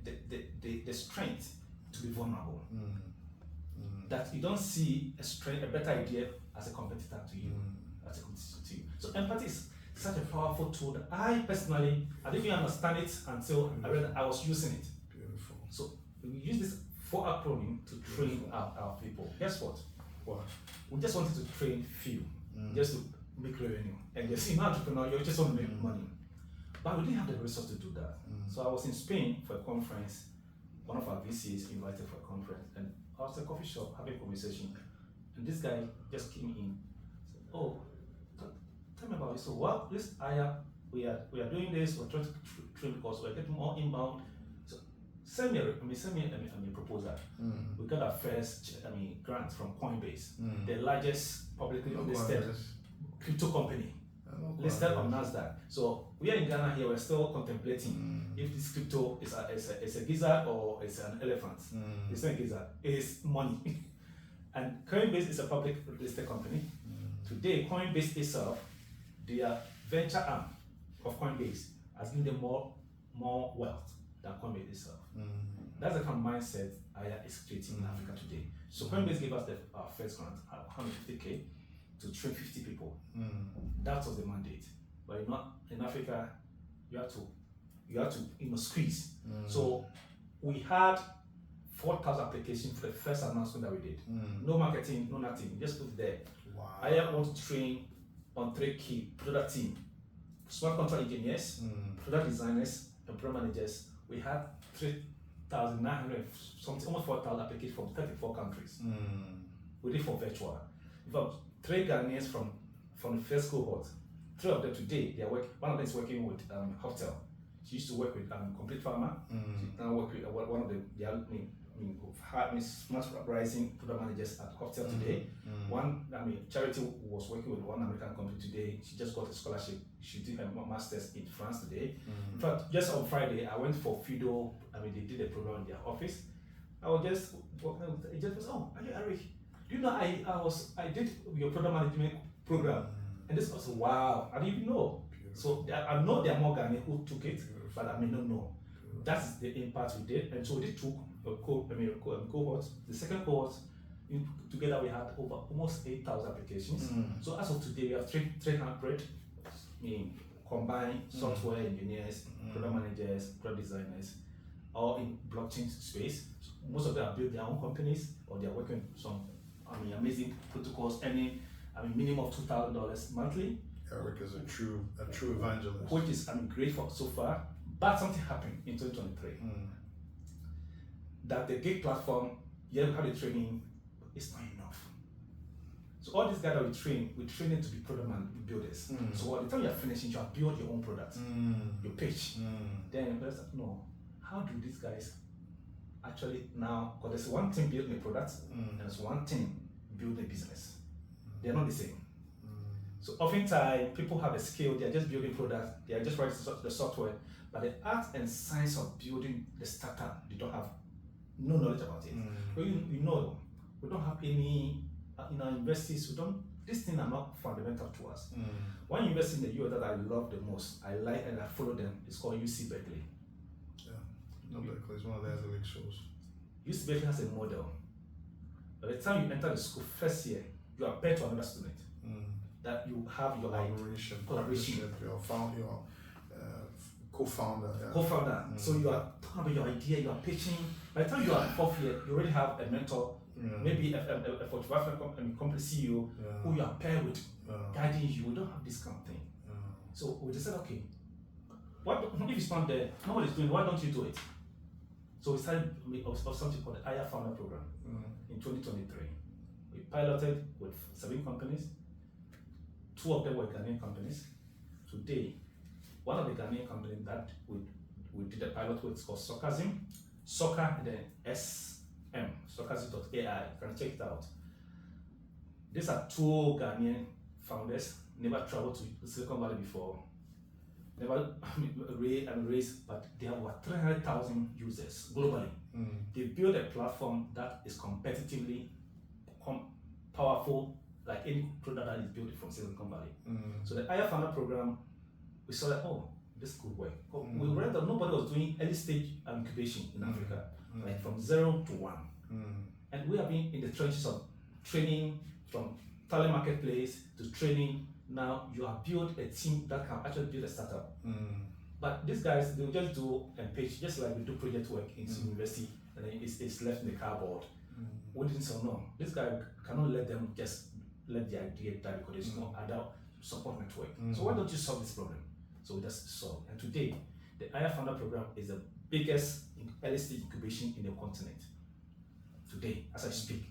the strength to be vulnerable. That you don't see a better idea as a competitor to you, as a competitor to you. So empathy is such a powerful tool that I personally, I didn't even understand it until I was using it. Beautiful. So we use this for acronym to train our people. Guess what? What? We just wanted to train few, just to make revenue. And just, entrepreneur, you just want to make money. But we didn't have the resource to do that. So I was in Spain for a conference. One of our VCs invited for a conference, and I was at a coffee shop having a conversation. And this guy just came in. Said, "Oh, tell me about it." So, well, this we are doing this. We're trying to train because we're getting more inbound. So, send me a proposal. We got our first grant from Coinbase, the largest publicly listed crypto company. Listed on Nasdaq. So we are in Ghana here. We're still contemplating if this crypto is a gizzard or it's an elephant. It's not a gizzard. It's money. And Coinbase is a public listed company. Today, Coinbase itself, their venture arm of Coinbase, has given them more wealth than Coinbase itself. That's the kind of mindset Aya is creating in Africa today. So Coinbase gave us our first grant, 150K. To train 50 people. That was the mandate. But in Africa, you have to squeeze. So we had 4,000 applications for the first announcement that we did. No marketing, no nothing. Just put it there. Wow. I want to train on 3 key product team: smart contract engineers, product designers, and product managers. We had 3,900, something almost 4,000 applications from 34 countries. We did for virtual. In fact, 3 Ghanaians from the first cohort. 3 of them today, one of them is working with hotel. She used to work with Complete Pharma. She now works with one of the smart rising product managers at hotel today. One, Charity was working with one American company today. She just got a scholarship. She did her master's in France today. In fact, just on Friday, I went for Fido. They did a program in their office. I was just walking. It just was, "Oh, are you Eric? Do you know I did your product management program?" And this was, wow, I didn't even know. Beautiful. So I know there are more Ghanaians who took it, but I may not know. That's the impact we did. And so we did 2 cohorts. The second cohort, together we had over almost 8,000 applications. So as of today, we have 300 combined software engineers, product managers, product designers, all in blockchain space. So most of them have built their own companies, or they are working with some amazing protocols, earning minimum of $2,000 monthly. Eric is a true evangelist. Which is great for so far. But something happened in 2023. That the gig platform, you have the training, is not enough. So all these guys that we train them to be product builders. So by the time you're finishing, you have built your own product, your pitch. Then there's no, how do these guys actually now, because there's one team building a product and there's one team building a business. They're not the same. So oftentimes people have a skill, they're just building products, they are just writing the software, but the art and science of building the startup, they don't have no knowledge about it. But we don't have any, in our universities, these things are not fundamental to us. One university in the US that I love the most, I like and I follow them, is called UC Berkeley. Berkeley is one of the Ivy shows. UC Berkeley has a model. By the time you enter the school first year, you are paired to another student. That you have your collaboration. Your co-founder. Co-founder. So you are talking about your idea, you are pitching. By the time you are in 4th year, you already have a mentor, maybe a Fortune company CEO who you are paired with, guiding you. We don't have this kind of thing. So we decided, okay, if it's not there, nobody's doing it, why don't you do it? So we started of something called the Aya Founder Program in 2023. We piloted with 7 companies. 2 of them were Ghanaian companies. Today, one of the Ghanaian companies that we did a pilot with is called Soccerzim. Soccer, then SM, Soccerzim.ai. You can check it out. These are 2 Ghanaian founders, never traveled to Silicon Valley before, never raised, but they have over 300,000 users globally. They built a platform that is competitively powerful, like any product that is built from Silicon Valley. So the Aya Founder Program, we saw that, this could work. We read that nobody was doing early stage incubation in Africa, like from 0 to 1. And we have been in the trenches of training, from talent marketplace to training, Now you have built a team that can actually build a startup. Mm. But these guys, they'll just do and pitch, just like we do project work in university, and then it's left in the cardboard. We didn't say no. This guy cannot let them just let the idea die because there's no other support network. So why don't you solve this problem? So we just solve. And today, the Aya Founder Program is the biggest early stage incubation in the continent. Today, as I speak,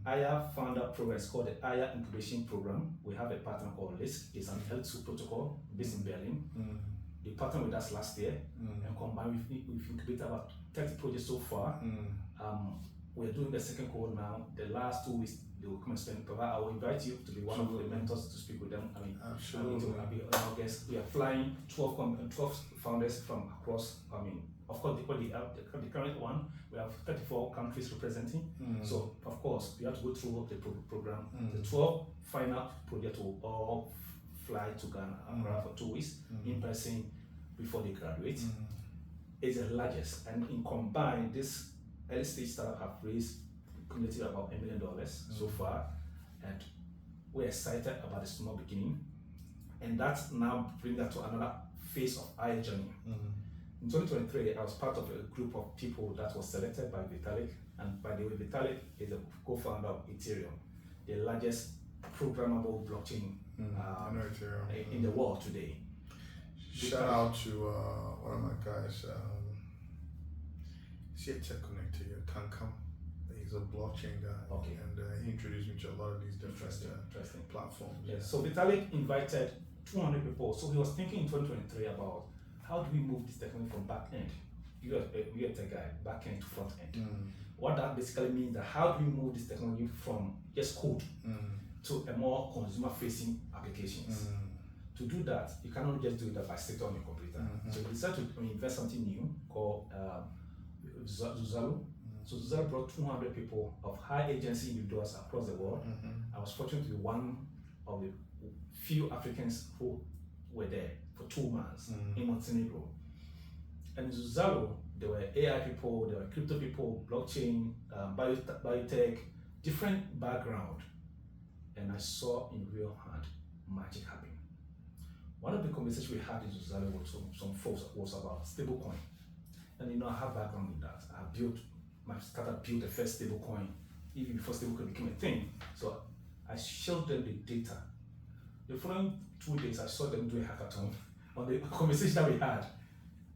Aya Founder Program is called the Aya Incubation Program. We have a partner called LISC. It's an L2 protocol based in Berlin. They partnered with us last year and combined we've incubated about 30 projects so far. We're doing the second cohort now. The last 2 weeks they will come and spend. I will invite you to be one of the mentors to speak with them. I mean, it will be in August. We are flying 12 founders from across. I mean, of course, the current one we have 34 countries representing. So of course we have to go through the program. The 12 final projects will all fly to Ghana for 2 weeks in person before they graduate. It's the largest, and in combined, this early stage startup have raised cumulative about $1 million so far, and we're excited about the small beginning, and that's now bring us to another phase of our journey. In 2023, I was part of a group of people that was selected by Vitalik, and by the way, Vitalik is a co-founder of Ethereum, the largest programmable blockchain in the world today. Shout out to one of my guys, he's at Texonnect here, Come. He's a blockchain guy, and he introduced me to a lot of these different platforms. Yes. So Vitalik invited 200 people. So he was thinking in 2023 about how do we move this technology from back end, you're a tech guy, back end to front end. What that basically means that how do we move this technology from just code to a more consumer-facing applications. To do that, you cannot just do that by sitting on your computer. So we decided to invest something new called Zuzalu. So Zuzalu brought 200 people of high agency individuals across the world. I was fortunate to be one of the few Africans who were there for 2 months in Montenegro. And in Zuzalu, there were AI people, there were crypto people, blockchain, biotech, different background. And I saw in real hand magic happen. One of the conversations we had in Zuzalu with some folks was about stablecoin. And I have background in that. My startup built the first stablecoin even before stablecoin became a thing. So I showed them the data. The following 2 days, I saw them do a hackathon on the conversation that we had.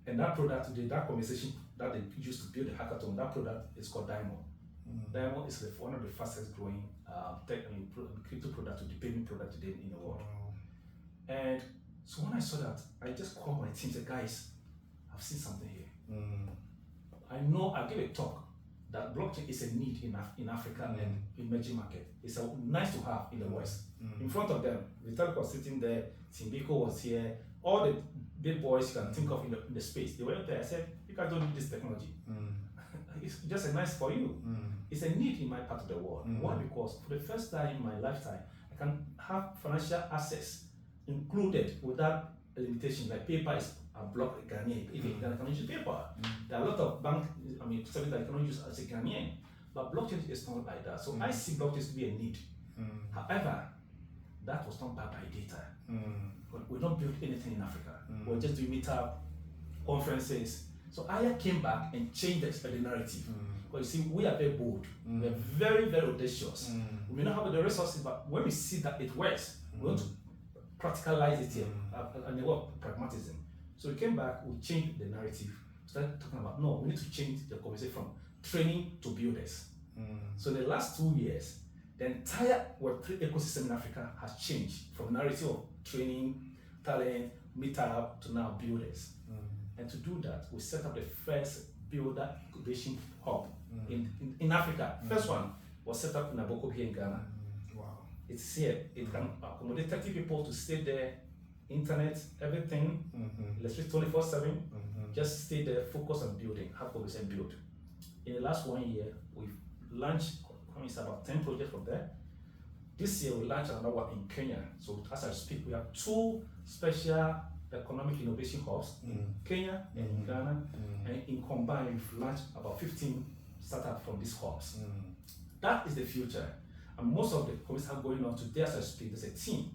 And that product today, that conversation that they used to build the hackathon, that product is called Diamond. Diamond is one of the fastest growing crypto product, the payment product today in the world. And so when I saw that, I just called my team and said, guys, I've seen something here. I know I gave a talk that blockchain is a need in Africa and emerging market. It's nice to have in the West. In front of them, Vitalik was sitting there, Timbiko was here, all the big boys you can think of in the space. They were there. I said, you guys don't need this technology. It's just a nice for you. It's a need in my part of the world. Why? Because for the first time in my lifetime, I can have financial access included without a limitation. Like paper is a block Ghanaian. If you can use paper, there are a lot of services that you cannot use as a Ghanaian. But blockchain is not like that. So I see blockchain to be a need. However, that was not backed by data. We don't build anything in Africa. We're just doing meetup, conferences. So Aya came back and changed the narrative. Because you see, we are very bold. We are very, very audacious. We may not have the resources, but when we see that it works, we want to practicalize it here, and the word pragmatism. So we came back, we changed the narrative, started talking about, no, we need to change the conversation from training to builders. So in the last 2 years, the entire Web3 ecosystem in Africa has changed from narrative of training, talent, meetup to now builders. And to do that, we set up the first builder incubation hub in Africa. First one was set up in Aboko here in Ghana. Wow. It's here. It can accommodate 30 people to stay there, internet, everything, electricity 24/7. Just stay there, focus on building, have focus and build. In the last 1 year, we've launched about 10 projects from there. This year, we launched another one in Kenya. So as I speak, we have 2 special economic innovation hubs in Kenya and in Ghana. And in combined, we've launched about 15 startups from these hubs. That is the future. And most of the conversations going on today as I speak, there's a team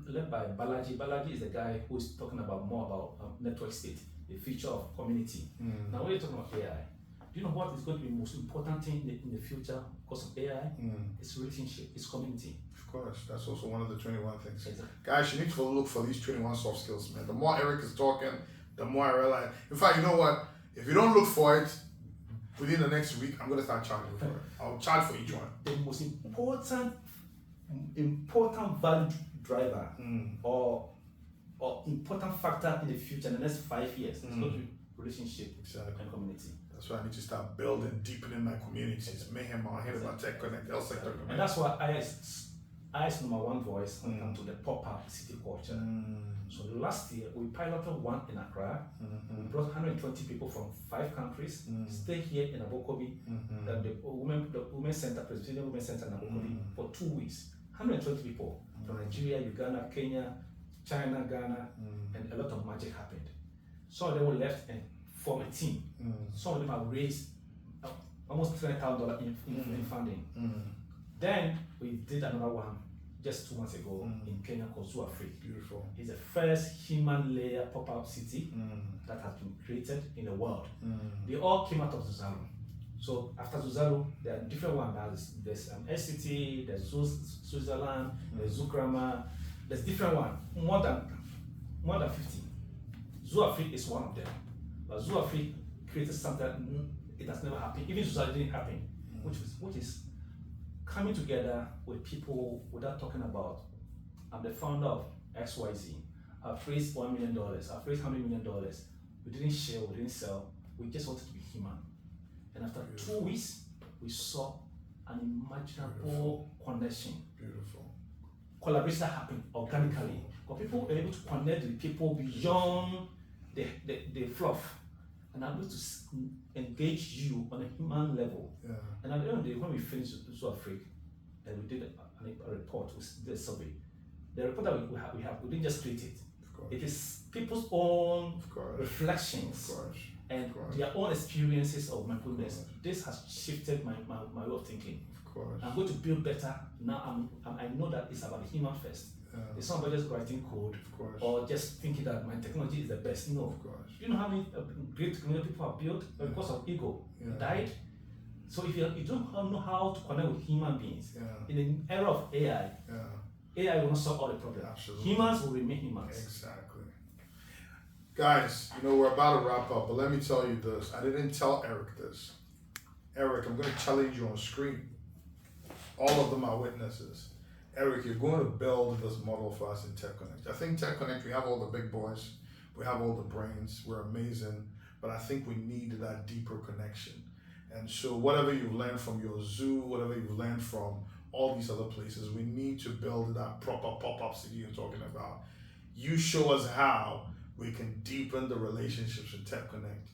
led by Balaji. Balaji is the guy who is talking about more about network state, the future of community. Now, when you're talking about AI, do you know what is going to be the most important thing in the future because of AI? It's relationship, it's community. Of course, that's also one of the 21 things. Exactly. Guys, you need to look for these 21 soft skills, man. The more Eric is talking, the more I realize. In fact, you know what? If you don't look for it within the next week, I'm going to start charging for it. I'll charge for each one. The most important value driver or important factor in the future in the next 5 years is going to be relationship and community. That's why I need to start building, deepening my communities. Mayhem, I hear about Texonnect, EthSafari. And that's why I is number one voice when it comes to the pop-up city culture. So last year we piloted one in Accra. We brought 120 people from 5 countries, stay here in Abokobi, the women's center, Presbyterian Women's Center in Abokobi for 2 weeks. 120 people from Nigeria, Uganda, Kenya, China, Ghana, and a lot of magic happened. Some of them were left and formed a team. Some of them have raised almost $300,000 in funding. Then we did another one just 2 months ago in Kenya called ZuAfrique. Beautiful. It's the first human layer pop-up city that has been created in the world. They all came out of Zuzalu. So after Zuzalu, there are different ones. There's EdgeCity, there's Zuzalu, there's Zuconnect, there's different ones, more than 50. ZuAfrique is one of them. But ZuAfrique created something it has never happened. Even Zuzalu didn't happen, which is coming together with people without talking about, I'm the founder of XYZ. I've raised $1 million, I've raised $100 million. We didn't share, we didn't sell, we just wanted to be human. And after 2 weeks, we saw an unimaginable connection. Beautiful. Collaboration that happened organically. Because people were able to connect with people beyond the fluff. And I'm able to engage you on a human level. Yeah. And at the end of the day, when we finished ZuAfrique, and we did a report, we did a survey. The report that we didn't just create it. It is people's own reflections and their own experiences of mindfulness. This has shifted my way of thinking. Of course. I'm going to build better. Now I know that it's about the human first. It's not about just writing code or just thinking that my technology is the best. No. Of course. Do you know how many great community people have built because of ego? Died. So if you don't know how to connect with human beings in an era of AI, AI will not solve all the problems. Absolutely. Humans will remain humans. Exactly. Guys, we're about to wrap up, but let me tell you this. I didn't tell Eric this. Eric, I'm going to challenge you on screen. All of them are witnesses. Eric, you're going to build this model for us in Texonnect. I think Texonnect, we have all the big boys, we have all the brains, we're amazing, but I think we need that deeper connection. And so whatever you've learned from your zoo, whatever you've learned from all these other places, we need to build that proper pop-up city you're talking about. You show us how we can deepen the relationships in Texonnect,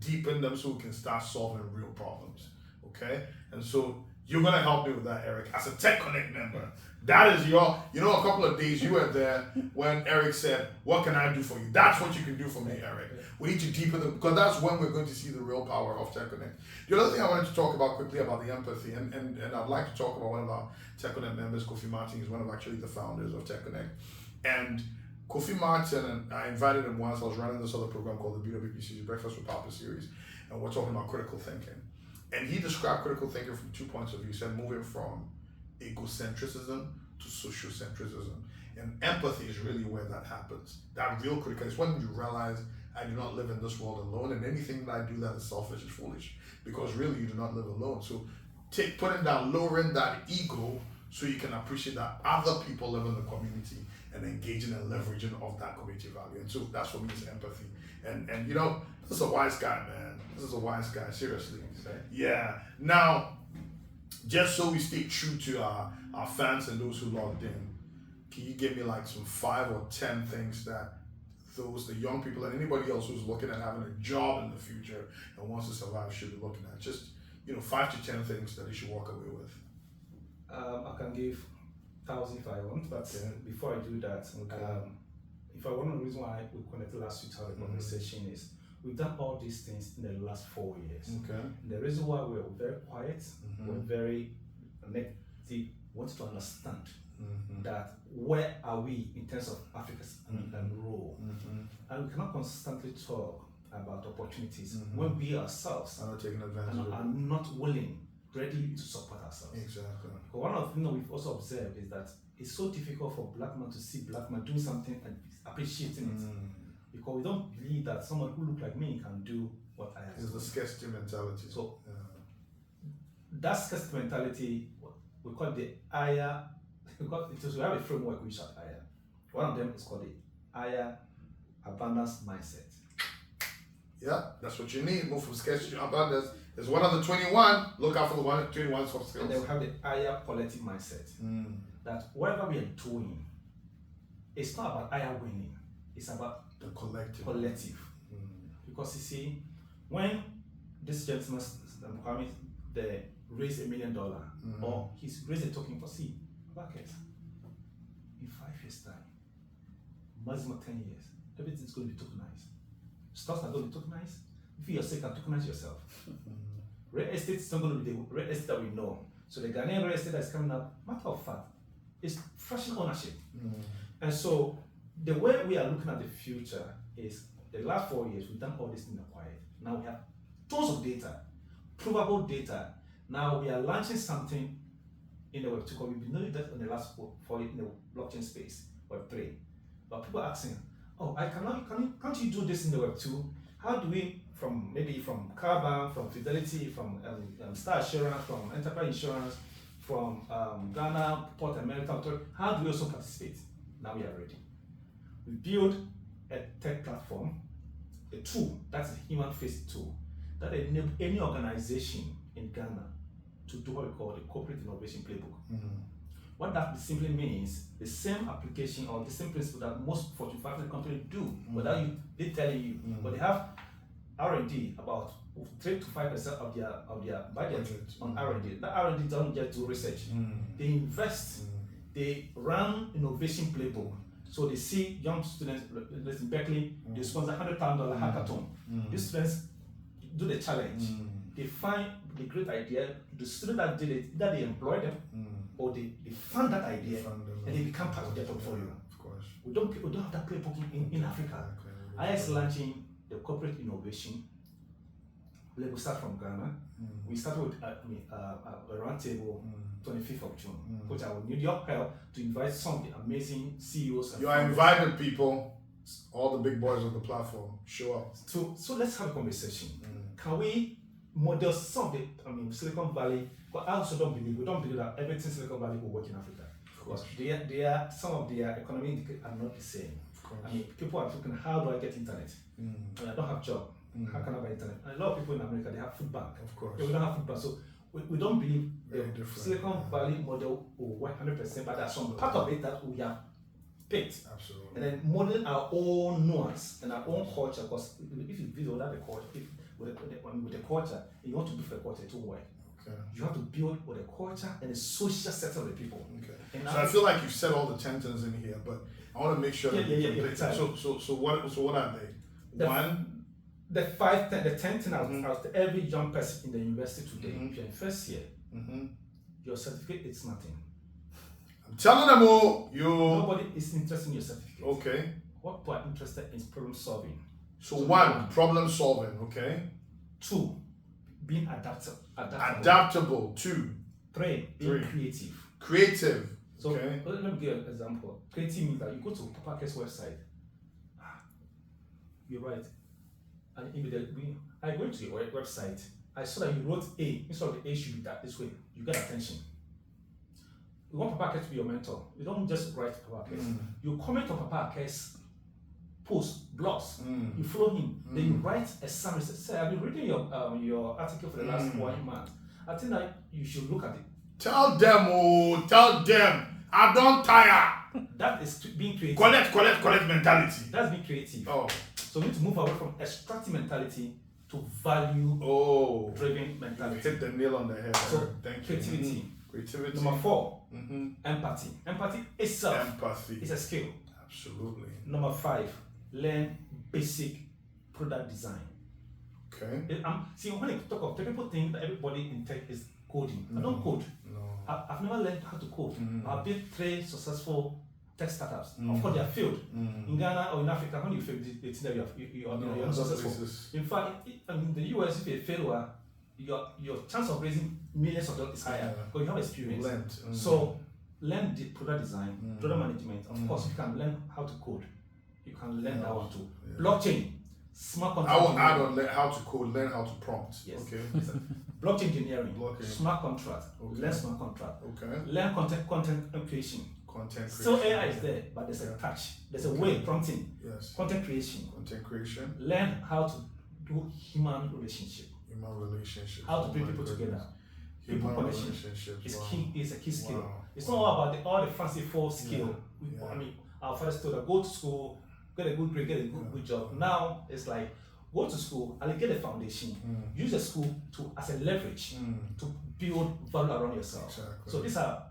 deepen them so we can start solving real problems, okay? And so you're gonna help me with that, Eric, as a Texonnect member. That is a couple of days you were there when Eric said, what can I do for you? That's what you can do for me, Eric. We need to deepen them, because that's when we're going to see the real power of Texonnect. The other thing I wanted to talk about quickly about the empathy, and I'd like to talk about one of our Texonnect members, Kofi Martin, is one of actually the founders of Texonnect. And Kofi Martin, and I invited him once, I was running this other program called the BWPC Breakfast with Papa series, and we're talking about critical thinking. And he described critical thinking from 2 points of view. He said moving from egocentrism to sociocentrism. And empathy is really where that happens. That real critical is when you realize I do not live in this world alone, and anything that I do that is selfish is foolish, because really you do not live alone. So lowering that ego so you can appreciate that other people live in the community and engaging and leveraging of that community value. And so that's for me is empathy. And this is a wise guy, man. This is a wise guy, seriously. Yeah. Now, just so we stay true to our fans and those who logged in, can you give me like some 5 or 10 things that the young people and anybody else who's looking at having a job in the future and wants to survive should be looking at? Just 5 to 10 things that they should walk away with. I can give 1,000 if I want, but before I do that, if I want to reason why we connected last week to have a conversation is we've done all these things in the last 4 years. Okay. And the reason why we're very quiet, we're very negative, want to understand that where are we in terms of Africa's role, and we cannot constantly talk about opportunities when we ourselves are not taking advantage of are not willing, ready to support ourselves. Exactly. But one of the things we've also observed is that it's so difficult for black men to see black men doing something and appreciating it, because we don't believe that someone who looks like me can do what I have. It's the scarcity mentality. So that scarcity mentality, we call it the higher. We have a framework we shall higher. One of them is called the higher abundance mindset. Yeah, that's what you need. Move from scarcity to abundance. There's one of the 21. Look out for the 21 soft skills. And then we have the higher quality mindset. That whatever we are doing, it's not about higher winning. It's about the collective. Because you see, when this gentleman, they raised $1 million, or he's raised a token for market, in 5 years' time, maximum 10 years, everything's going to be tokenized. Stocks are going to be tokenized. If you yourself can tokenize yourself. Real estate is not going to be the real estate that we know. So the Ghanaian real estate that is coming up, matter of fact, is fractional ownership. And so the way we are looking at the future is the last 4 years we've done all this in the quiet. Now we have tons of data, provable data. Now we are launching something in the Web2, because we've been doing that in the last 4 years in the blockchain space, Web3. But people are asking, oh, can't you do this in the Web2? How do we, from Carbon, from Fidelity, from Star Assurance, from Enterprise Insurance, from Ghana, Port America, how do we also participate? Now we are ready. We build a tech platform, a tool, that's a human face tool, that enables any organization in Ghana to do what we call the corporate innovation playbook. What that simply means, the same application or the same principle that most Fortune 500 companies do, without they telling you, but they have R&D, about 3 to 5% of their budget on R&D. That R&D doesn't just do research. They invest, they run innovation playbook. So they see young students, in Berkeley, they sponsor $100,000 hackathon. These students do the challenge. They find the great idea, the student that did it, either they employ them or they fund that idea and they become part of their portfolio. Of course. We don't have that playbook in Africa. IS launching the corporate innovation. We start from Ghana. We started with a roundtable 25th of June, which I will need your help to invite some of the amazing CEOs. You are invited, people. All the big boys on the platform. Show up. So let's have a conversation. Can we model some of the Silicon Valley? But I also don't believe that everything Silicon Valley will work in Africa. Because some of their economic indicators are not the same. People are thinking, how do I get internet? I don't have a job. How can I buy internet? And a lot of people in America, they have food bank. Of course. We don't have food bank. So we don't believe the Silicon Valley model will work 100%, but there's some part of it that we have picked. Absolutely. And then modeling our own nuance and our own culture, because if you build without the culture, with the culture, you want to build the culture, it won't work. You have to build with the culture and the social set of the people. So I feel like you've said all the 10 things in here, but I want to make sure So what are they? The 10 things out to every young person in the university today. If you're in first year, your certificate is nothing. I'm telling them all, nobody is interested in your certificate. Okay. What people are interested in is problem solving. So 1, problem solving. Okay. 2, being adaptable. 2. 3, being creative. So let me give you an example. Creative means that you go to Papa Care's website. You're right. And immediately, I went to your website. I saw that you wrote A. Instead of the A should be that this way. You get attention. You want Papa Care to be your mentor. You don't just write Papa Care. You comment on Papa Care's posts, blogs. You follow him. Then you write a summary. Say, I've been reading your article for the last 1 month. I think that you should look at it. Tell them. I don't tire. That is being creative. Collect mentality. That's being creative. Oh. So we need to move away from extractive mentality to value-driven mentality. You hit the nail on the head. So creativity. Number 4, empathy. Empathy itself is a skill. Absolutely. Number 5, learn basic product design. Okay. See, when I talk of tech, people think that everybody in tech is coding. I don't code. No. I've never learned how to code. I've built 3 successful tech startups. Of course, they are failed. In Ghana or in Africa, when you fail, they think that you're not successful. In fact, in the US, if you fail, your chance of raising millions of dollars is higher because you have experience. So learn the product design, product management. Of course, you can learn how to code. You can learn that one too. Blockchain, smart contract. I will add on learn how to code, learn how to prompt. Yes. Okay. Blockchain engineering, smart contract, learn smart contract. Okay. Learn content creation. Still AI is there, but there's a touch. There's a way prompting. Yes. Content creation. Learn how to do human relationship. How to bring people together. People connection is key. Is a key skill. It's not all about all the fanciful skill. I mean, our fathers told us go to school, get a good grade, get a good job. Now it's like go to school and get a foundation. Use the school as a leverage to build value around yourself. Exactly. So these are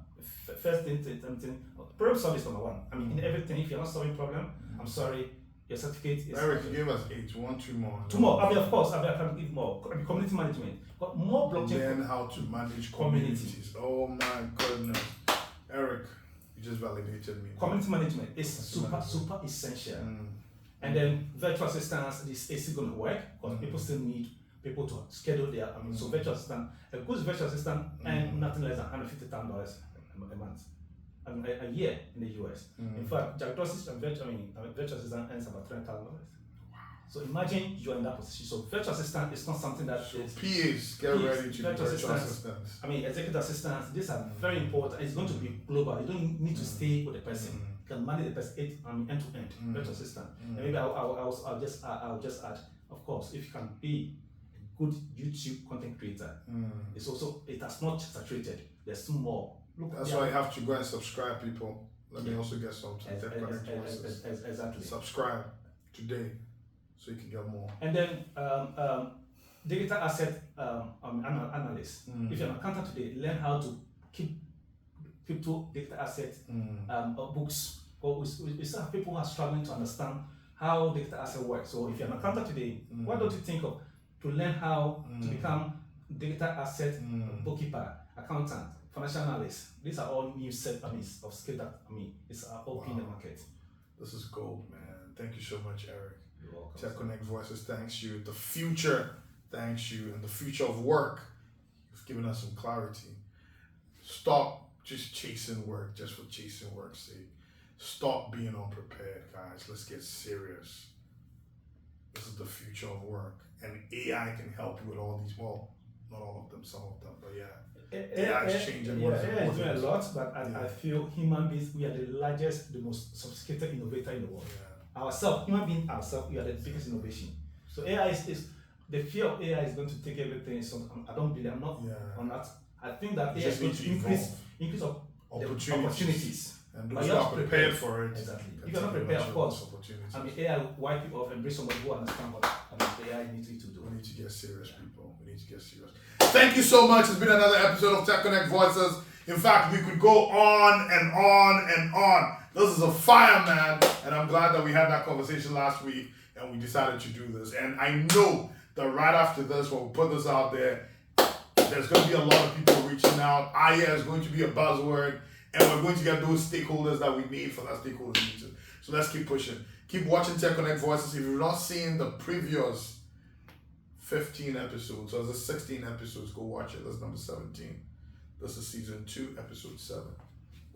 first thing. Problem solving is number 1. I mean, in everything, if you're not solving problem, I'm sorry, your certificate is. Eric, you gave us 8. 2 more. 2 more. I mean, of course, I can give more. I mean, community management, but more blockchain. Learn how to manage communities. Oh my goodness, Eric, you just validated me. Community management is super essential. And then virtual assistants, this is still going to work because people still need people to schedule their. I mean, so virtual assistant, a good virtual assistant, and nothing less than $150,000 a month. I mean, a year in the US. In fact, diagnosis and virtual assistant earns about $3,000. Wow. So imagine you're in that position. So virtual assistant is not something that so PAs get ready to virtual assistants. I mean, executive assistants. These are very important. It's going to be global. You don't need to stay with the person. You can manage the person end to end. Virtual assistant. And maybe I'll just add. Of course, if you can be a good YouTube content creator, it has not saturated. There's some more. That's why you have to go and subscribe, people. Let me also get some TechConnect voices. Exactly. Subscribe today so you can get more. And then digital asset analyst. If you're an accountant today, learn how to keep crypto digital asset books. But we still have people who are struggling to understand how digital asset works. So if you're an accountant today, why don't you think of to learn how to become digital asset bookkeeper, accountant, financial analyst? These are all new set of skill that it's open in the market. This is gold, man. Thank you so much, Eric. You're welcome. TechConnect Voices thanks you. The future thanks you, and the future of work. You've given us some clarity. Stop just chasing work just for chasing work's sake. Stop being unprepared, guys. Let's get serious. This is the future of work, and AI can help you with all these. Well, not all of them, some of them, but yeah. AI is changing. AI is doing a lot, but I feel human beings, we are the largest, the most sophisticated innovator in the world. Human beings ourselves, we are the biggest innovation. So AI is the fear of AI is going to take everything. So I don't believe, I'm not on that. I think that AI is going to increase of opportunities. And those who are prepared for it. Exactly. If you're not prepared, of course, AI will wipe you off and bring somebody who understands what AI needs you to do. We need to get serious, people. We need to get serious. Thank you so much. It's been another episode of TechConnect Voices. In fact, we could go on and on and on. This is a fire, man. And I'm glad that we had that conversation last week and we decided to do this. And I know that right after this, when we put this out there, there's going to be a lot of people reaching out. IA is going to be a buzzword. And we're going to get those stakeholders that we need for that stakeholder meeting. So let's keep pushing. Keep watching TechConnect Voices. If you've not seen the previous 15 episodes, so there's 16 episodes, go watch it. That's number 17. This is season 2, episode 7.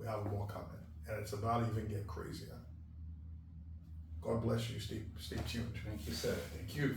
We have more coming. And it's about to even get crazier. God bless you. Stay tuned. Thank you, sir. Thank you.